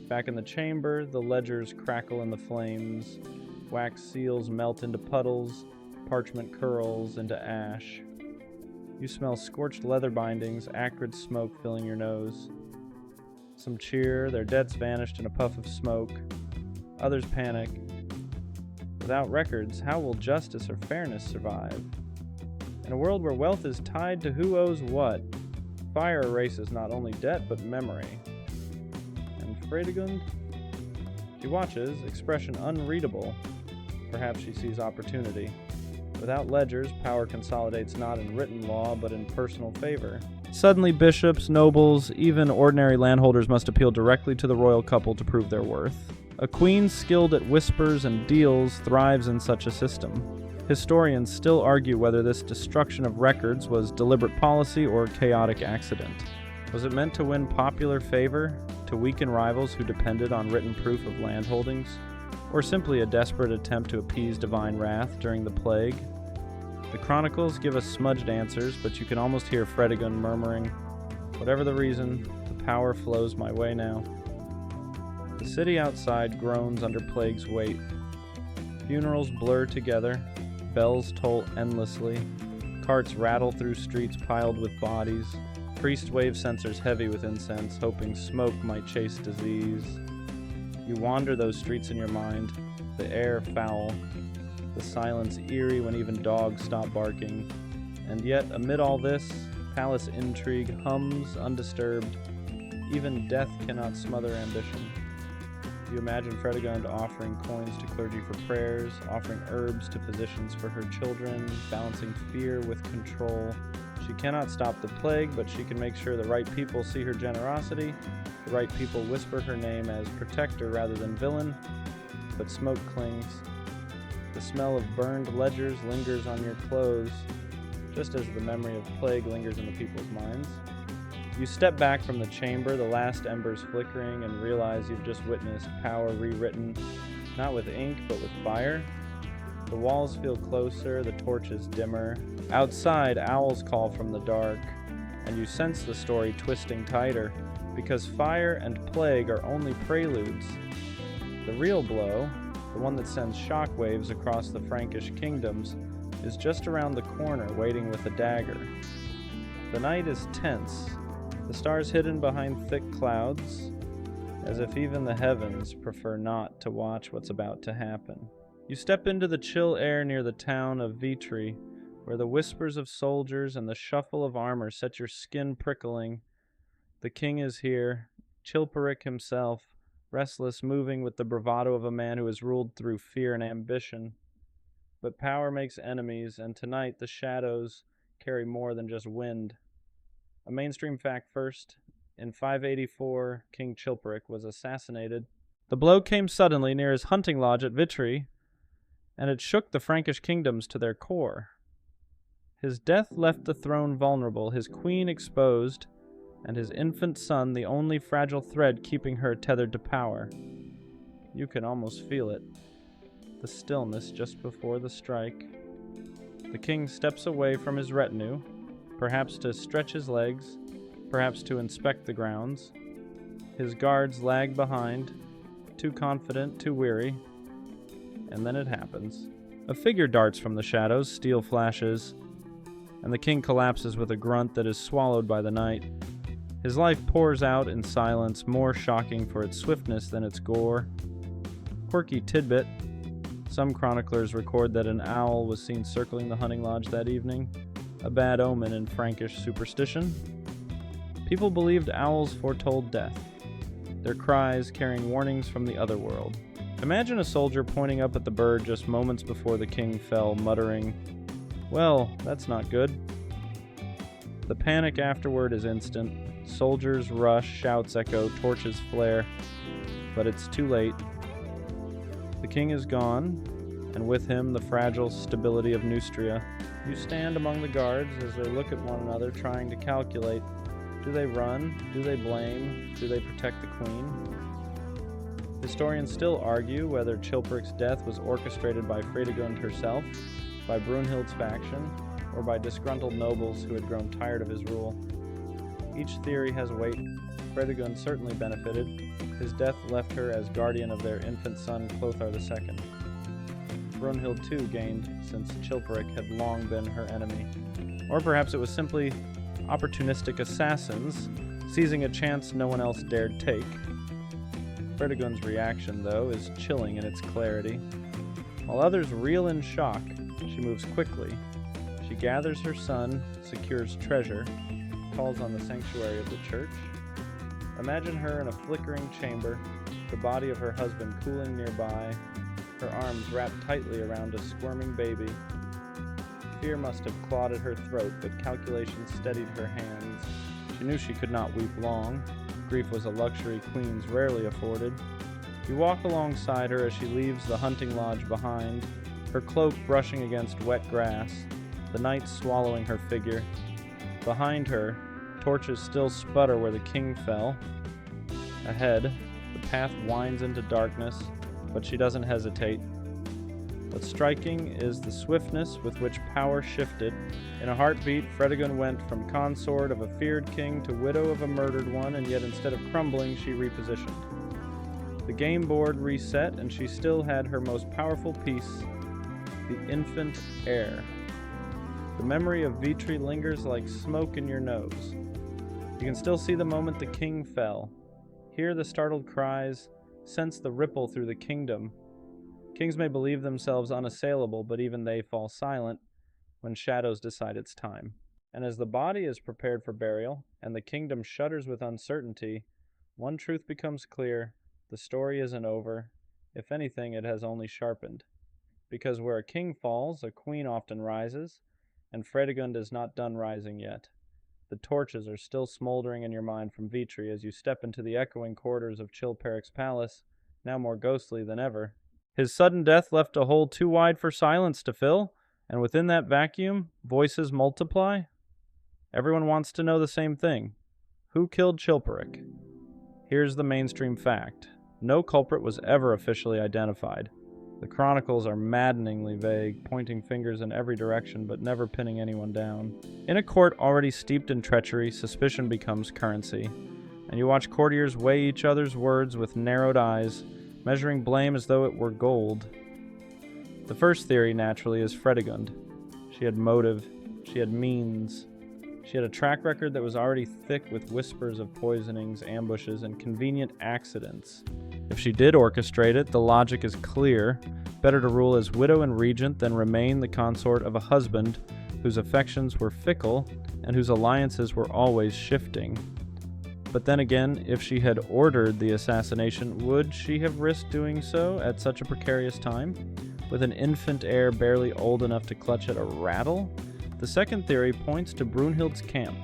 Back in the chamber, the ledgers crackle in the flames. Wax seals melt into puddles, parchment curls into ash. You smell scorched leather bindings, acrid smoke filling your nose. Some cheer, their debts vanished in a puff of smoke. Others panic. Without records, how will justice or fairness survive? In a world where wealth is tied to who owes what, fire erases not only debt but memory. And Fredegund? She watches, expression unreadable. Perhaps she sees opportunity. Without ledgers, power consolidates not in written law, but in personal favor. Suddenly, bishops, nobles, even ordinary landholders must appeal directly to the royal couple to prove their worth. A queen skilled at whispers and deals thrives in such a system. Historians still argue whether this destruction of records was deliberate policy or chaotic accident. Was it meant to win popular favor, to weaken rivals who depended on written proof of landholdings, or simply a desperate attempt to appease divine wrath during the plague? The chronicles give us smudged answers, but you can almost hear Fredegund murmuring, Whatever the reason, the power flows my way now. The city outside groans under plague's weight. Funerals blur together, bells toll endlessly, carts rattle through streets piled with bodies, priests wave censers heavy with incense, hoping smoke might chase disease. You wander those streets in your mind, the air foul, the silence eerie when even dogs stop barking. And yet, amid all this, palace intrigue hums undisturbed. Even death cannot smother ambition. You imagine Fredegund offering coins to clergy for prayers, offering herbs to physicians for her children, balancing fear with control. She cannot stop the plague, but she can make sure the right people see her generosity, the right people whisper her name as protector rather than villain, but smoke clings. The smell of burned ledgers lingers on your clothes, just as the memory of plague lingers in the people's minds. You step back from the chamber, the last embers flickering, and realize you've just witnessed power rewritten, not with ink, but with fire. The walls feel closer, the torches dimmer. Outside, owls call from the dark, and you sense the story twisting tighter, because fire and plague are only preludes. The real blow, the one that sends shockwaves across the Frankish kingdoms, is just around the corner, waiting with a dagger. The night is tense, the stars hidden behind thick clouds, as if even the heavens prefer not to watch what's about to happen. You step into the chill air near the town of Vitry, where the whispers of soldiers and the shuffle of armor set your skin prickling. The king is here, Chilperic himself, restless, moving with the bravado of a man who has ruled through fear and ambition. But power makes enemies, and tonight the shadows carry more than just wind. A mainstream fact first. In 584, King Chilperic was assassinated. The blow came suddenly near his hunting lodge at Vitry, and it shook the Frankish kingdoms to their core. His death left the throne vulnerable, his queen exposed, and his infant son the only fragile thread keeping her tethered to power. You can almost feel it. The stillness just before the strike. The king steps away from his retinue, perhaps to stretch his legs, perhaps to inspect the grounds. His guards lag behind, too confident, too weary. And then it happens. A figure darts from the shadows, steel flashes, and the king collapses with a grunt that is swallowed by the night. His life pours out in silence, more shocking for its swiftness than its gore. Quirky tidbit. Some chroniclers record that an owl was seen circling the hunting lodge that evening, a bad omen in Frankish superstition. People believed owls foretold death, their cries carrying warnings from the other world. Imagine a soldier pointing up at the bird just moments before the king fell, muttering, "Well, that's not good." The panic afterward is instant. Soldiers rush, shouts echo, torches flare, but it's too late. The king is gone, and with him the fragile stability of Neustria. You stand among the guards as they look at one another, trying to calculate. Do they run? Do they blame? Do they protect the queen? Historians still argue whether Chilperic's death was orchestrated by Fredegund herself, by Brunhild's faction, or by disgruntled nobles who had grown tired of his rule. Each theory has weight. Fredegund certainly benefited. His death left her as guardian of their infant son Clothar II. Brunhild too gained, since Chilperic had long been her enemy. Or perhaps it was simply opportunistic assassins, seizing a chance no one else dared take. Fredegund's reaction, though, is chilling in its clarity. While others reel in shock, she moves quickly. She gathers her son, secures treasure, calls on the sanctuary of the church. Imagine her in a flickering chamber, the body of her husband cooling nearby, her arms wrapped tightly around a squirming baby. Fear must have clawed at her throat, but calculation steadied her hands. She knew she could not weep long. Grief was a luxury queens rarely afforded. You walk alongside her as she leaves the hunting lodge behind, her cloak brushing against wet grass, the night swallowing her figure. Behind her, torches still sputter where the king fell. Ahead, the path winds into darkness, but she doesn't hesitate. What's striking is the swiftness with which power shifted. In a heartbeat, Fredegund went from consort of a feared king to widow of a murdered one, and yet instead of crumbling, she repositioned. The game board reset, and she still had her most powerful piece, the infant heir. The memory of Vitry lingers like smoke in your nose. You can still see the moment the king fell, hear the startled cries, sense the ripple through the kingdom. Kings may believe themselves unassailable, but even they fall silent when shadows decide it's time. And as the body is prepared for burial, and the kingdom shudders with uncertainty, one truth becomes clear: the story isn't over. If anything, it has only sharpened. Because where a king falls, a queen often rises, and Fredegund is not done rising yet. The torches are still smoldering in your mind from Vitry as you step into the echoing corridors of Chilperic's palace, now more ghostly than ever. His sudden death left a hole too wide for silence to fill, and within that vacuum, voices multiply. Everyone wants to know the same thing. Who killed Chilperic? Here's the mainstream fact. No culprit was ever officially identified. The chronicles are maddeningly vague, pointing fingers in every direction but never pinning anyone down. In a court already steeped in treachery, suspicion becomes currency, and you watch courtiers weigh each other's words with narrowed eyes, measuring blame as though it were gold. The first theory, naturally, is Fredegund. She had motive, she had means, she had a track record that was already thick with whispers of poisonings, ambushes, and convenient accidents. If she did orchestrate it, the logic is clear. Better to rule as widow and regent than remain the consort of a husband whose affections were fickle and whose alliances were always shifting. But then again, if she had ordered the assassination, would she have risked doing so at such a precarious time, with an infant heir barely old enough to clutch at a rattle? The second theory points to Brunhild's camp.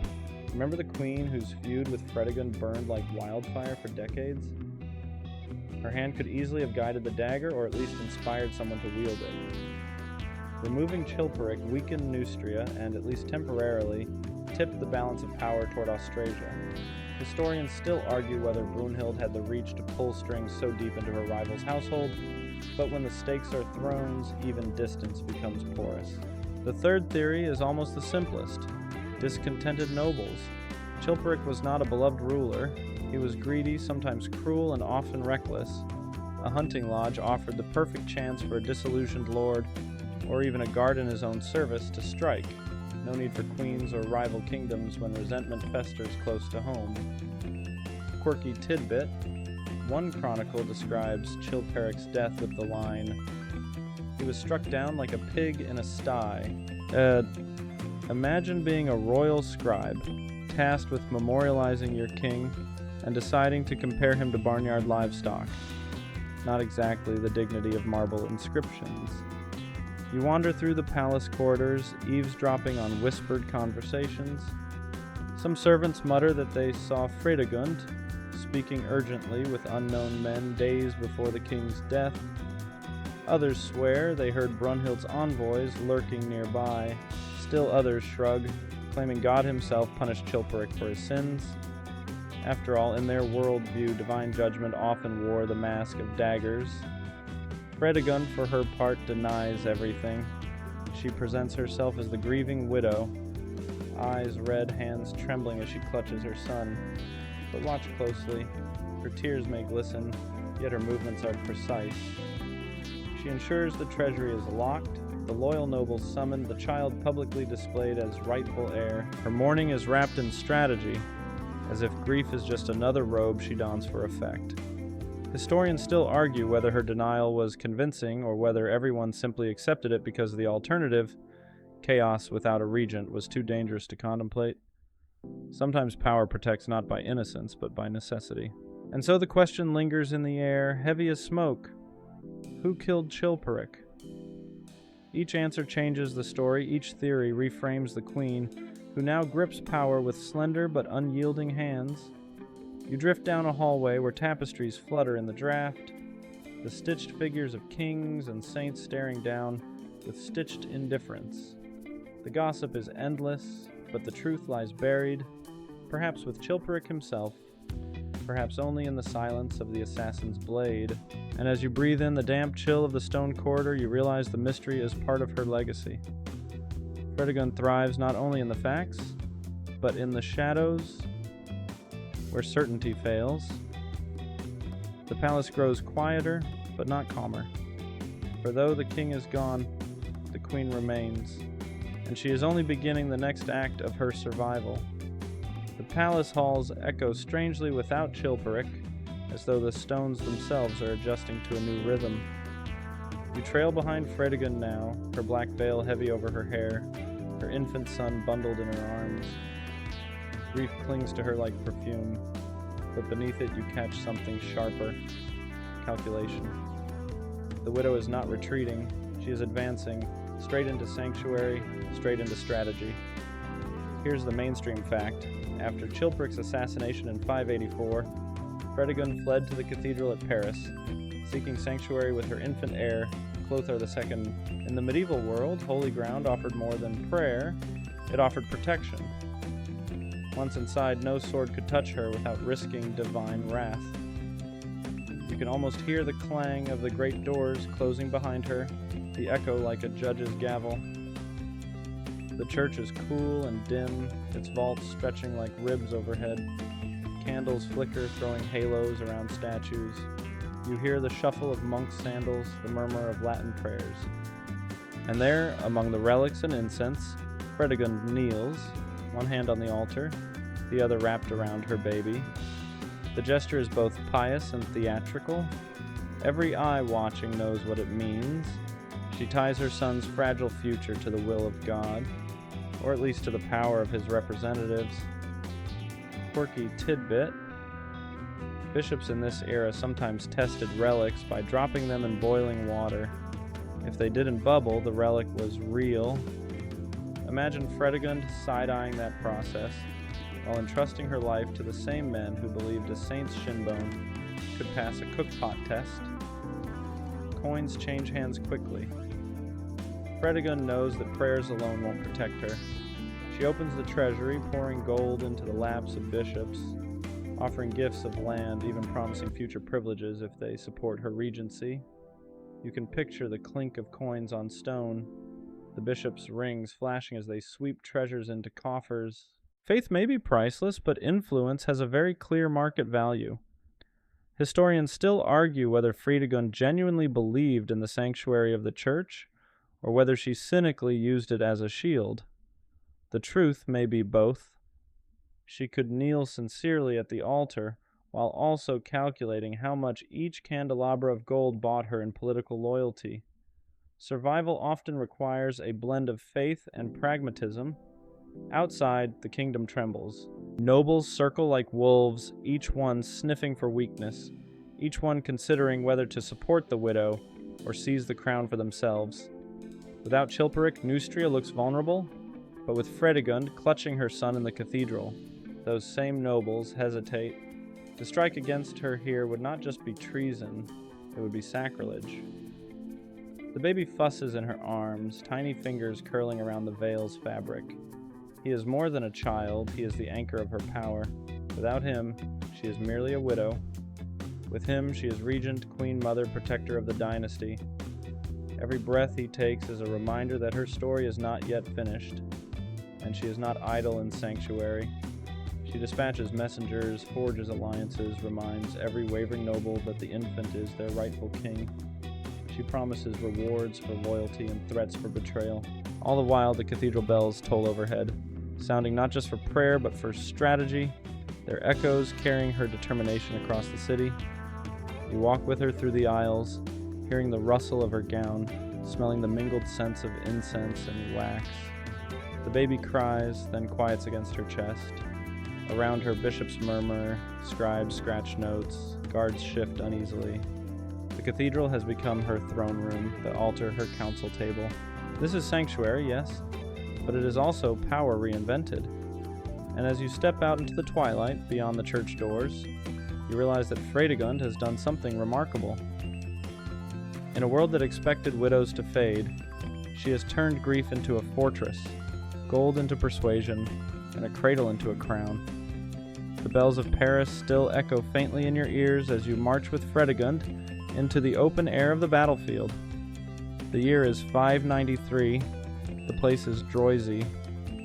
Remember the queen whose feud with Fredegund burned like wildfire for decades? Her hand could easily have guided the dagger, or at least inspired someone to wield it. Removing Chilperic weakened Neustria, and, at least temporarily, tipped the balance of power toward Austrasia. Historians still argue whether Brunhild had the reach to pull strings so deep into her rival's household, but when the stakes are thrones, even distance becomes porous. The third theory is almost the simplest: discontented nobles. Chilperic was not a beloved ruler. He was greedy, sometimes cruel, and often reckless. A hunting lodge offered the perfect chance for a disillusioned lord, or even a guard in his own service, to strike. No need for queens or rival kingdoms when resentment festers close to home. Quirky tidbit: one chronicle describes Chilperic's death with the line, "He was struck down like a pig in a sty." Imagine being a royal scribe, tasked with memorializing your king, and deciding to compare him to barnyard livestock. Not exactly the dignity of marble inscriptions. You wander through the palace corridors, eavesdropping on whispered conversations. Some servants mutter that they saw Fredegund speaking urgently with unknown men days before the king's death. Others swear they heard Brunhild's envoys lurking nearby. Still others shrug, claiming God himself punished Chilperic for his sins. After all, in their worldview, divine judgment often wore the mask of daggers. Fredegund, for her part, denies everything. She presents herself as the grieving widow, eyes red, hands trembling as she clutches her son. But watch closely. Her tears may glisten, yet her movements are precise. She ensures the treasury is locked, the loyal nobles summoned, the child publicly displayed as rightful heir. Her mourning is wrapped in strategy, as if grief is just another robe she dons for effect. Historians still argue whether her denial was convincing or whether everyone simply accepted it because the alternative, chaos without a regent, was too dangerous to contemplate. Sometimes power protects not by innocence, but by necessity. And so the question lingers in the air, heavy as smoke. Who killed Chilperic? Each answer changes the story, each theory reframes the queen, who now grips power with slender but unyielding hands. You drift down a hallway where tapestries flutter in the draft, the stitched figures of kings and saints staring down with stitched indifference. The gossip is endless, but the truth lies buried, perhaps with Chilperic himself. perhaps only in the silence of the assassin's blade. And as you breathe in the damp chill of the stone corridor, you realize the mystery is part of her legacy. Fredegund thrives not only in the facts, but in the shadows where certainty fails. The palace grows quieter, but not calmer. For though the king is gone, the queen remains, and she is only beginning the next act of her survival. The palace halls echo strangely without Chilperic, as though the stones themselves are adjusting to a new rhythm. You trail behind Fredegund now, her black veil heavy over her hair, her infant son bundled in her arms. Grief clings to her like perfume, but beneath it you catch something sharper: calculation. The widow is not retreating, she is advancing, straight into sanctuary, straight into strategy. Here's the mainstream fact. After Chilperic's assassination in 584, Fredegund fled to the cathedral at Paris, seeking sanctuary with her infant heir, Clothar II. In the medieval world, holy ground offered more than prayer, it offered protection. Once inside, no sword could touch her without risking divine wrath. You can almost hear the clang of the great doors closing behind her, the echo like a judge's gavel. The church is cool and dim, its vaults stretching like ribs overhead. Candles flicker, throwing halos around statues. You hear the shuffle of monks' sandals, the murmur of Latin prayers. And there, among the relics and incense, Fredegund kneels, one hand on the altar, the other wrapped around her baby. The gesture is both pious and theatrical. Every eye watching knows what it means. She ties her son's fragile future to the will of God, or at least to the power of his representatives. Quirky tidbit: bishops in this era sometimes tested relics by dropping them in boiling water. If they didn't bubble, the relic was real. Imagine Fredegund side-eyeing that process, while entrusting her life to the same men who believed a saint's shinbone could pass a cookpot test. Coins change hands quickly. Fredegund knows that prayers alone won't protect her. She opens the treasury, pouring gold into the laps of bishops, offering gifts of land, even promising future privileges if they support her regency. You can picture the clink of coins on stone, the bishops' rings flashing as they sweep treasures into coffers. Faith may be priceless, but influence has a very clear market value. Historians still argue whether Fredegund genuinely believed in the sanctuary of the church, or whether she cynically used it as a shield. The truth may be both. She could kneel sincerely at the altar, while also calculating how much each candelabra of gold bought her in political loyalty. Survival often requires a blend of faith and pragmatism. Outside, the kingdom trembles. Nobles circle like wolves, each one sniffing for weakness, each one considering whether to support the widow or seize the crown for themselves. Without Chilperic, Neustria looks vulnerable, but with Fredegund clutching her son in the cathedral, those same nobles hesitate. To strike against her here would not just be treason, it would be sacrilege. The baby fusses in her arms, tiny fingers curling around the veil's fabric. He is more than a child, he is the anchor of her power. Without him, she is merely a widow. With him, she is regent, queen mother, protector of the dynasty. Every breath he takes is a reminder that her story is not yet finished, and she is not idle in sanctuary. She dispatches messengers, forges alliances, reminds every wavering noble that the infant is their rightful king. She promises rewards for loyalty and threats for betrayal. All the while, the cathedral bells toll overhead, sounding not just for prayer but for strategy, their echoes carrying her determination across the city. You walk with her through the aisles, hearing the rustle of her gown, smelling the mingled scents of incense and wax. The baby cries, then quiets against her chest. Around her, bishops murmur, scribes scratch notes, guards shift uneasily. The cathedral has become her throne room, the altar her council table. This is sanctuary, yes, but it is also power reinvented. And as you step out into the twilight beyond the church doors, you realize that Fredegund has done something remarkable. In a world that expected widows to fade, she has turned grief into a fortress, gold into persuasion, and a cradle into a crown. The bells of Paris still echo faintly in your ears as you march with Fredegund into the open air of the battlefield. The year is 593, the place is Droisy,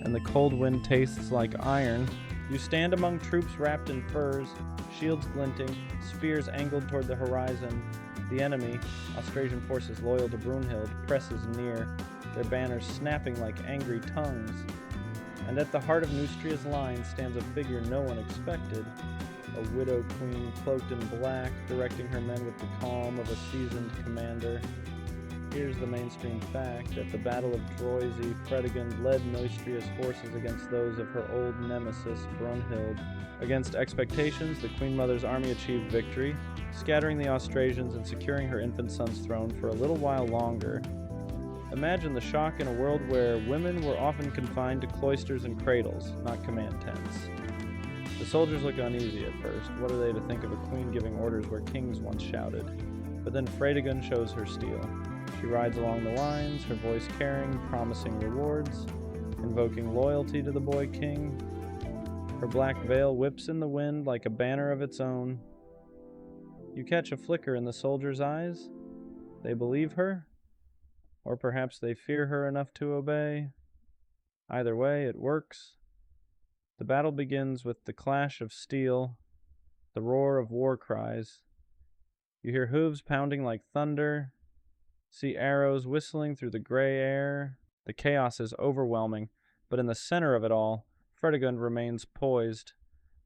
and the cold wind tastes like iron. You stand among troops wrapped in furs, shields glinting, spears angled toward the horizon. The enemy, Austrasian forces loyal to Brunhild, presses near, their banners snapping like angry tongues. And at the heart of Neustria's line stands a figure no one expected, a widow queen cloaked in black, directing her men with the calm of a seasoned commander. Here's the mainstream fact. At the Battle of Droisy, Fredegund led Neustria's forces against those of her old nemesis, Brunhild. Against expectations, the Queen Mother's army achieved victory, scattering the Austrasians and securing her infant son's throne for a little while longer. Imagine the shock in a world where women were often confined to cloisters and cradles, not command tents. The soldiers look uneasy at first. What are they to think of a queen giving orders where kings once shouted? But then Fredegund shows her steel. She rides along the lines, her voice carrying, promising rewards, invoking loyalty to the boy king. Her black veil whips in the wind like a banner of its own. You catch a flicker in the soldiers' eyes. They believe her, or perhaps they fear her enough to obey. Either way, it works. The battle begins with the clash of steel, the roar of war cries. You hear hooves pounding like thunder, see arrows whistling through the gray air. The chaos is overwhelming, but in the center of it all, Fredegund remains poised.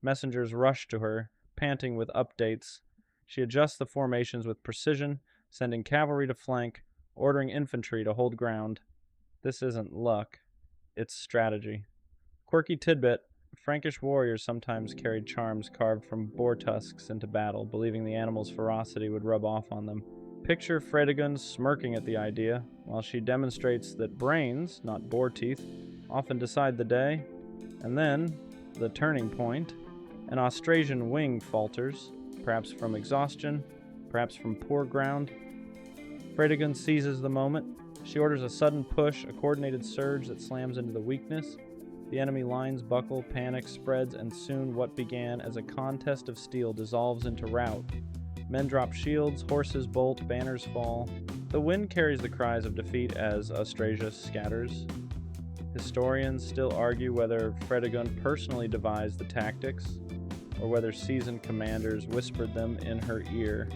Messengers rush to her, panting with updates. She adjusts the formations with precision, sending cavalry to flank, ordering infantry to hold ground. This isn't luck, it's strategy. Quirky tidbit: Frankish warriors sometimes carried charms carved from boar tusks into battle, believing the animal's ferocity would rub off on them. Picture Fredegund smirking at the idea, while she demonstrates that brains, not boar teeth, often decide the day. And then, the turning point, an Austrasian wing falters, perhaps from exhaustion, perhaps from poor ground. Fredegund seizes the moment. She orders a sudden push, a coordinated surge that slams into the weakness. The enemy lines buckle, panic spreads, and soon what began as a contest of steel dissolves into rout. Men drop shields, horses bolt, banners fall. The wind carries the cries of defeat as Austrasia scatters. Historians still argue whether Fredegund personally devised the tactics, or whether seasoned commanders whispered them in her ear.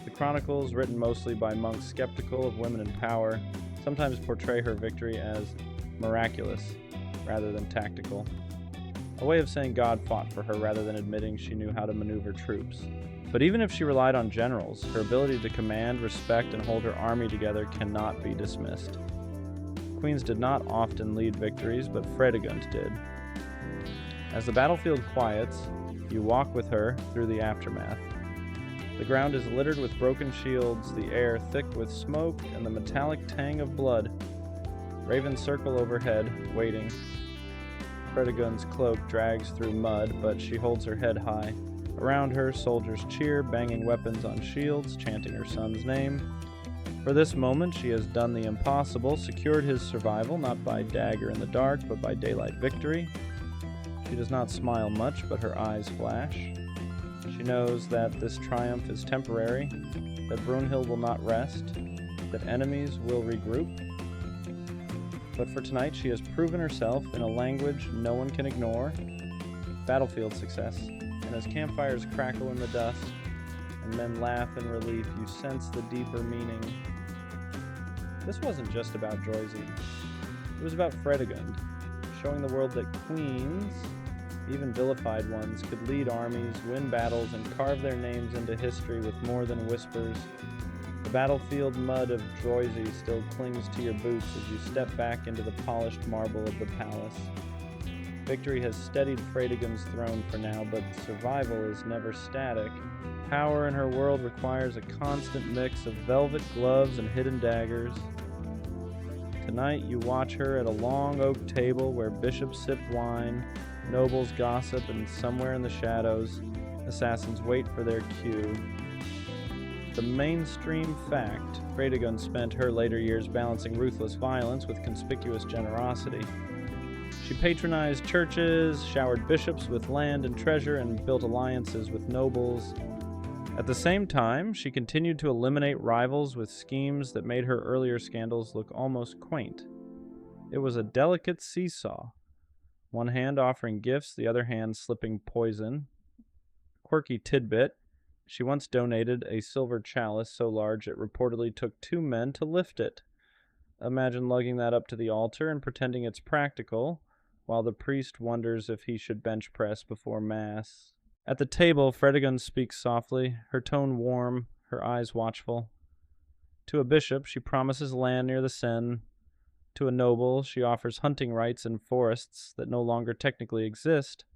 The chronicles, written mostly by monks skeptical of women in power, sometimes portray her victory as miraculous rather than tactical. A way of saying God fought for her rather than admitting she knew how to maneuver troops. But even if she relied on generals, her ability to command, respect, and hold her army together cannot be dismissed. Queens did not often lead victories, but Fredegund did. As the battlefield quiets, you walk with her through the aftermath. The ground is littered with broken shields, the air thick with smoke and the metallic tang of blood. Ravens circle overhead, waiting. Fredegund's cloak drags through mud, but she holds her head high. Around her, soldiers cheer, banging weapons on shields, chanting her son's name. For this moment, she has done the impossible, secured his survival, not by dagger in the dark, but by daylight victory. She does not smile much, but her eyes flash. She knows that this triumph is temporary, that Brunhild will not rest, that enemies will regroup. But for tonight, she has proven herself in a language no one can ignore. Battlefield success. And as campfires crackle in the dust, and men laugh in relief, you sense the deeper meaning. This wasn't just about Droisy. It was about Fredegund, showing the world that queens, even vilified ones, could lead armies, win battles, and carve their names into history with more than whispers. The battlefield mud of Droisy still clings to your boots as you step back into the polished marble of the palace. Victory has steadied Fredegund's throne for now, but survival is never static. Power in her world requires a constant mix of velvet gloves and hidden daggers. Tonight you watch her at a long oak table where bishops sip wine, nobles gossip, and somewhere in the shadows, assassins wait for their cue. The mainstream fact: Fredegund spent her later years balancing ruthless violence with conspicuous generosity. She patronized churches, showered bishops with land and treasure, and built alliances with nobles. At the same time, she continued to eliminate rivals with schemes that made her earlier scandals look almost quaint. It was a delicate seesaw, one hand offering gifts, the other hand slipping poison. Quirky tidbit, she once donated a silver chalice so large it reportedly took 2 men to lift it. Imagine lugging that up to the altar and pretending it's practical, while the priest wonders if he should bench press before Mass. At the table, Fredegund speaks softly, her tone warm, her eyes watchful. To a bishop, she promises land near the Seine. To a noble, she offers hunting rights in forests that no longer technically exist.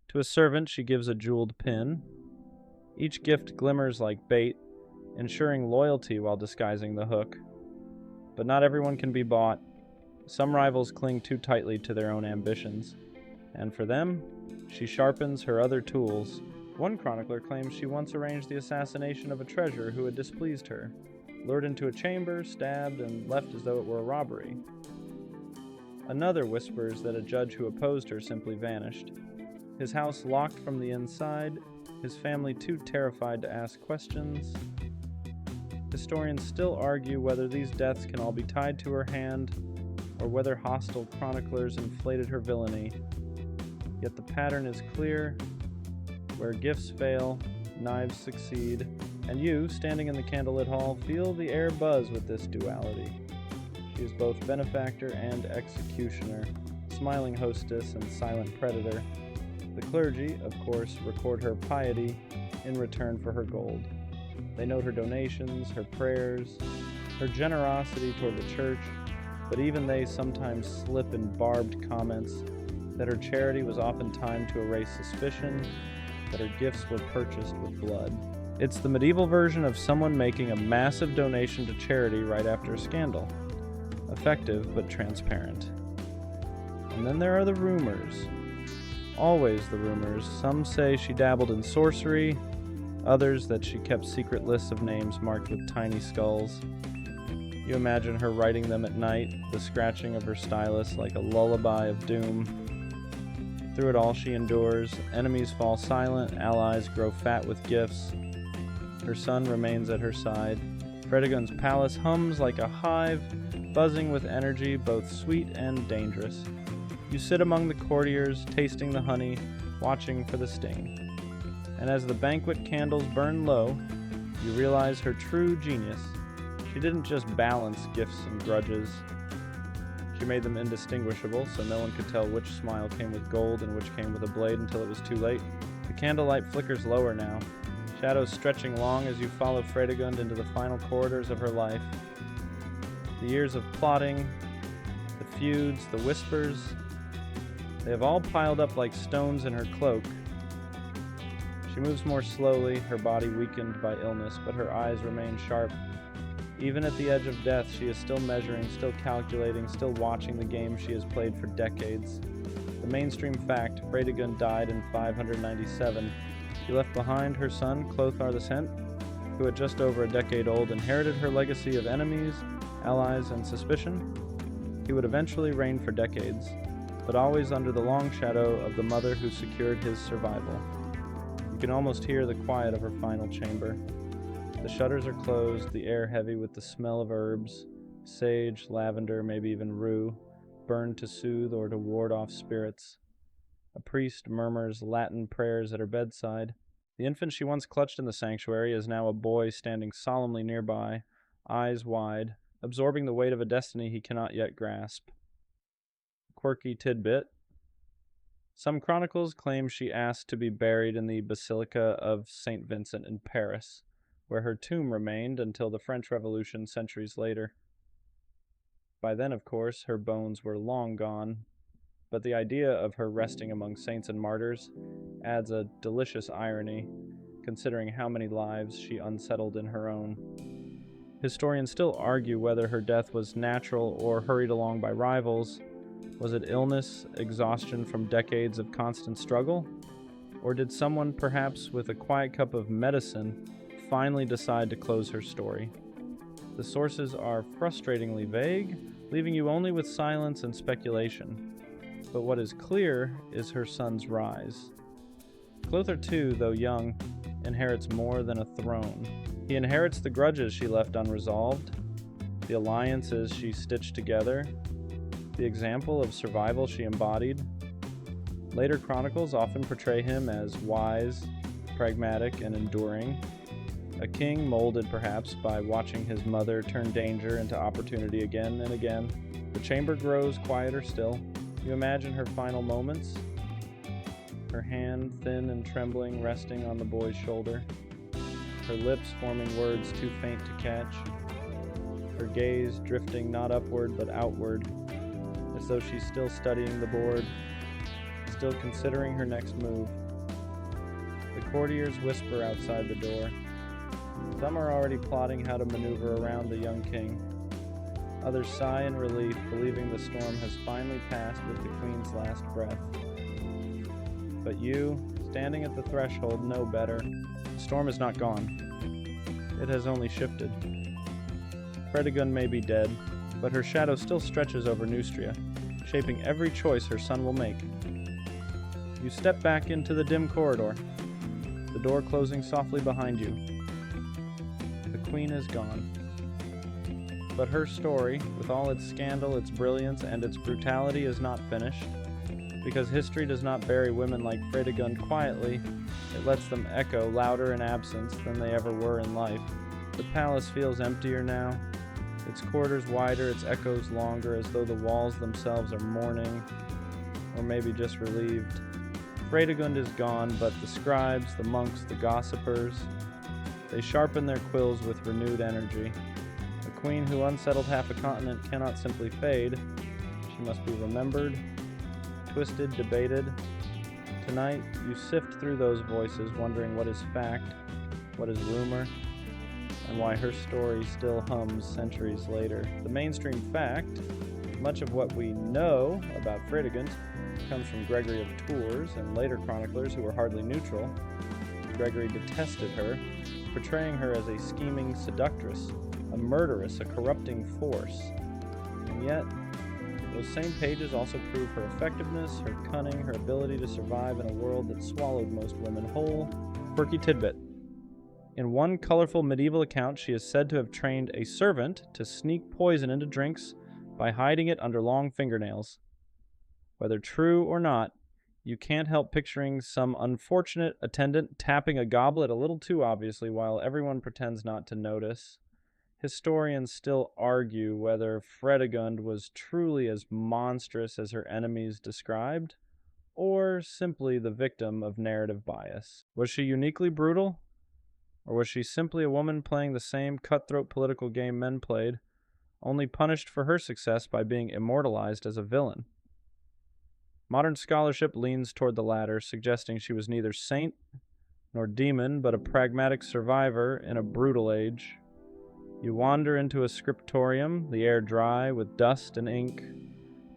To a servant, she gives a jeweled pin. Each gift glimmers like bait, ensuring loyalty while disguising the hook. But not everyone can be bought. Some rivals cling too tightly to their own ambitions. And for them, she sharpens her other tools. One chronicler claims she once arranged the assassination of a treasurer who had displeased her, lured into a chamber, stabbed, and left as though it were a robbery. Another whispers that a judge who opposed her simply vanished. His house locked from the inside, his family too terrified to ask questions. Historians still argue whether these deaths can all be tied to her hand, or whether hostile chroniclers inflated her villainy. Yet the pattern is clear. Where gifts fail, knives succeed, and you, standing in the candlelit hall, feel the air buzz with this duality. She is both benefactor and executioner, smiling hostess and silent predator. The clergy, of course, record her piety in return for her gold. They note her donations, her prayers, her generosity toward the church, but even they sometimes slip in barbed comments that her charity was often timed to erase suspicion, that her gifts were purchased with blood. It's the medieval version of someone making a massive donation to charity right after a scandal. Effective, but transparent. And then there are the rumors. Always the rumors. Some say she dabbled in sorcery, others that she kept secret lists of names marked with tiny skulls. You imagine her writing them at night, the scratching of her stylus like a lullaby of doom. Through it all she endures. Enemies fall silent, allies grow fat with gifts. Her son remains at her side. Fredegund's palace hums like a hive, buzzing with energy both sweet and dangerous. You sit among the courtiers, tasting the honey, watching for the sting. And as the banquet candles burn low, you realize her true genius. She didn't just balance gifts and grudges. She made them indistinguishable, so no one could tell which smile came with gold and which came with a blade until it was too late. The candlelight flickers lower now, shadows stretching long as you follow Fredegund into the final corridors of her life. The years of plotting, the feuds, the whispers, they have all piled up like stones in her cloak. She moves more slowly, her body weakened by illness, but her eyes remain sharp. Even at the edge of death, she is still measuring, still calculating, still watching the game she has played for decades. The mainstream fact, Fredegund died in 597. She left behind her son, Clothar X, who at just over a decade old inherited her legacy of enemies, allies, and suspicion. He would eventually reign for decades, but always under the long shadow of the mother who secured his survival. You can almost hear the quiet of her final chamber. The shutters are closed, the air heavy with the smell of herbs, sage, lavender, maybe even rue, burned to soothe or to ward off spirits. A priest murmurs Latin prayers at her bedside. The infant she once clutched in the sanctuary is now a boy standing solemnly nearby, eyes wide, absorbing the weight of a destiny he cannot yet grasp. Quirky tidbit. Some chronicles claim she asked to be buried in the Basilica of St. Vincent in Paris, where her tomb remained until the French Revolution centuries later. By then, of course, her bones were long gone, but the idea of her resting among saints and martyrs adds a delicious irony, considering how many lives she unsettled in her own. Historians still argue whether her death was natural or hurried along by rivals. Was it illness, exhaustion from decades of constant struggle? Or did someone, perhaps with a quiet cup of medicine, finally decide to close her story? The sources are frustratingly vague, leaving you only with silence and speculation. But what is clear is her son's rise. Clother too, though young, inherits more than a throne. He inherits the grudges she left unresolved, the alliances she stitched together, the example of survival she embodied. Later chronicles often portray him as wise, pragmatic, and enduring, a king molded perhaps by watching his mother turn danger into opportunity again and again. The chamber grows quieter still. You imagine her final moments, her hand thin and trembling resting on the boy's shoulder, her lips forming words too faint to catch, her gaze drifting not upward but outward, as though she's still studying the board, still considering her next move. The courtiers whisper outside the door. Some are already plotting how to maneuver around the young king. Others sigh in relief, believing the storm has finally passed with the queen's last breath. But you, standing at the threshold, know better. The storm is not gone. It has only shifted. Fredegund may be dead, but her shadow still stretches over Neustria, shaping every choice her son will make. You step back into the dim corridor, the door closing softly behind you. The queen is gone. But her story, with all its scandal, its brilliance, and its brutality, is not finished. Because history does not bury women like Fredegund quietly, it lets them echo louder in absence than they ever were in life. The palace feels emptier now, its corridors wider, its echoes longer, as though the walls themselves are mourning, or maybe just relieved. Fredegund is gone, but the scribes, the monks, the gossipers, they sharpen their quills with renewed energy. A queen who unsettled half a continent cannot simply fade. She must be remembered, twisted, debated. Tonight, you sift through those voices, wondering what is fact, what is rumor, and why her story still hums centuries later. The mainstream fact, much of what we know about Fredegund comes from Gregory of Tours and later chroniclers who were hardly neutral. Gregory detested her, portraying her as a scheming seductress, a murderess, a corrupting force. And yet, those same pages also prove her effectiveness, her cunning, her ability to survive in a world that swallowed most women whole. Quirky tidbit. In one colorful medieval account, she is said to have trained a servant to sneak poison into drinks by hiding it under long fingernails. Whether true or not, you can't help picturing some unfortunate attendant tapping a goblet a little too obviously while everyone pretends not to notice. Historians still argue whether Fredegund was truly as monstrous as her enemies described, or simply the victim of narrative bias. Was she uniquely brutal? Or was she simply a woman playing the same cutthroat political game men played, only punished for her success by being immortalized as a villain? Modern scholarship leans toward the latter, suggesting she was neither saint nor demon, but a pragmatic survivor in a brutal age. You wander into a scriptorium, the air dry with dust and ink.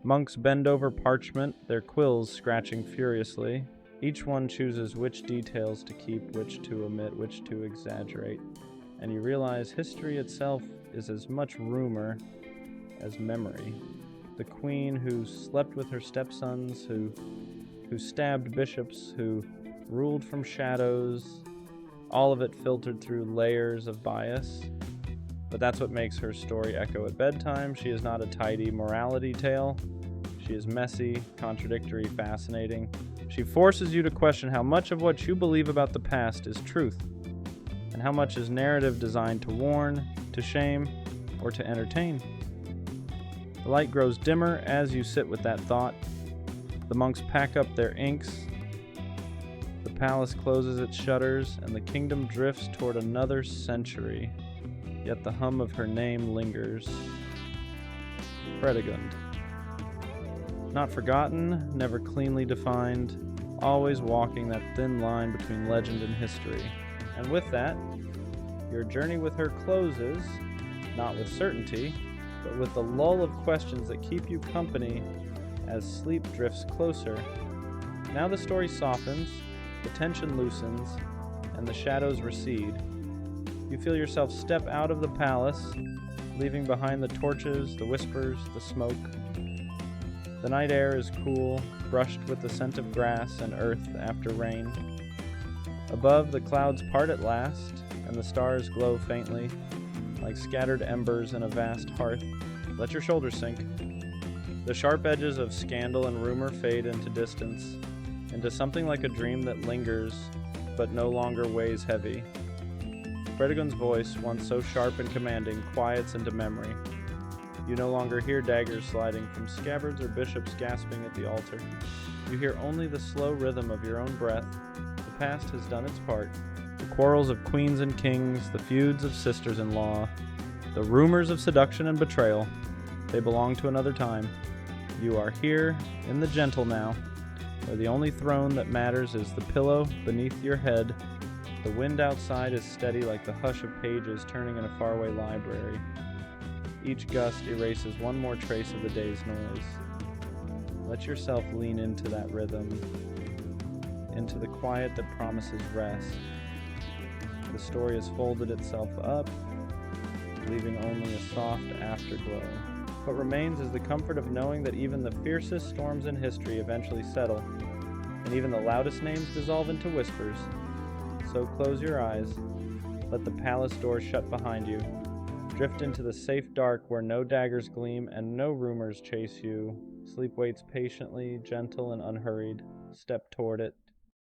Monks bend over parchment, their quills scratching furiously. Each one chooses which details to keep, which to omit, which to exaggerate. And you realize history itself is as much rumor as memory. The queen who slept with her stepsons, who stabbed bishops, who ruled from shadows, all of it filtered through layers of bias. But that's what makes her story echo at bedtime. She is not a tidy morality tale. She is messy, contradictory, fascinating. She forces you to question how much of what you believe about the past is truth, and how much is narrative designed to warn, to shame, or to entertain. The light grows dimmer as you sit with that thought. The monks pack up their inks. The palace closes its shutters, and the kingdom drifts toward another century. Yet the hum of her name lingers. Fredegund. Not forgotten, never cleanly defined, always walking that thin line between legend and history. And with that, your journey with her closes, not with certainty, but with the lull of questions that keep you company as sleep drifts closer. Now the story softens, the tension loosens, and the shadows recede. You feel yourself step out of the palace, leaving behind the torches, the whispers, the smoke. The night air is cool, brushed with the scent of grass and earth after rain. Above, the clouds part at last, and the stars glow faintly, like scattered embers in a vast hearth. Let your shoulders sink. The sharp edges of scandal and rumor fade into distance, into something like a dream that lingers, but no longer weighs heavy. Fredegon's voice, once so sharp and commanding, quiets into memory. You no longer hear daggers sliding from scabbards or bishops gasping at the altar. You hear only the slow rhythm of your own breath. The past has done its part. The quarrels of queens and kings, the feuds of sisters-in-law, the rumors of seduction and betrayal, they belong to another time. You are here, in the gentle now, where the only throne that matters is the pillow beneath your head. The wind outside is steady like the hush of pages turning in a faraway library. Each gust erases one more trace of the day's noise. Let yourself lean into that rhythm, into the quiet that promises rest. The story has folded itself up, leaving only a soft afterglow. What remains is the comfort of knowing that even the fiercest storms in history eventually settle, and even the loudest names dissolve into whispers. So close your eyes, let the palace doors shut behind you. Drift into the safe dark where no daggers gleam and no rumors chase you. Sleep waits patiently, gentle and unhurried. Step toward it.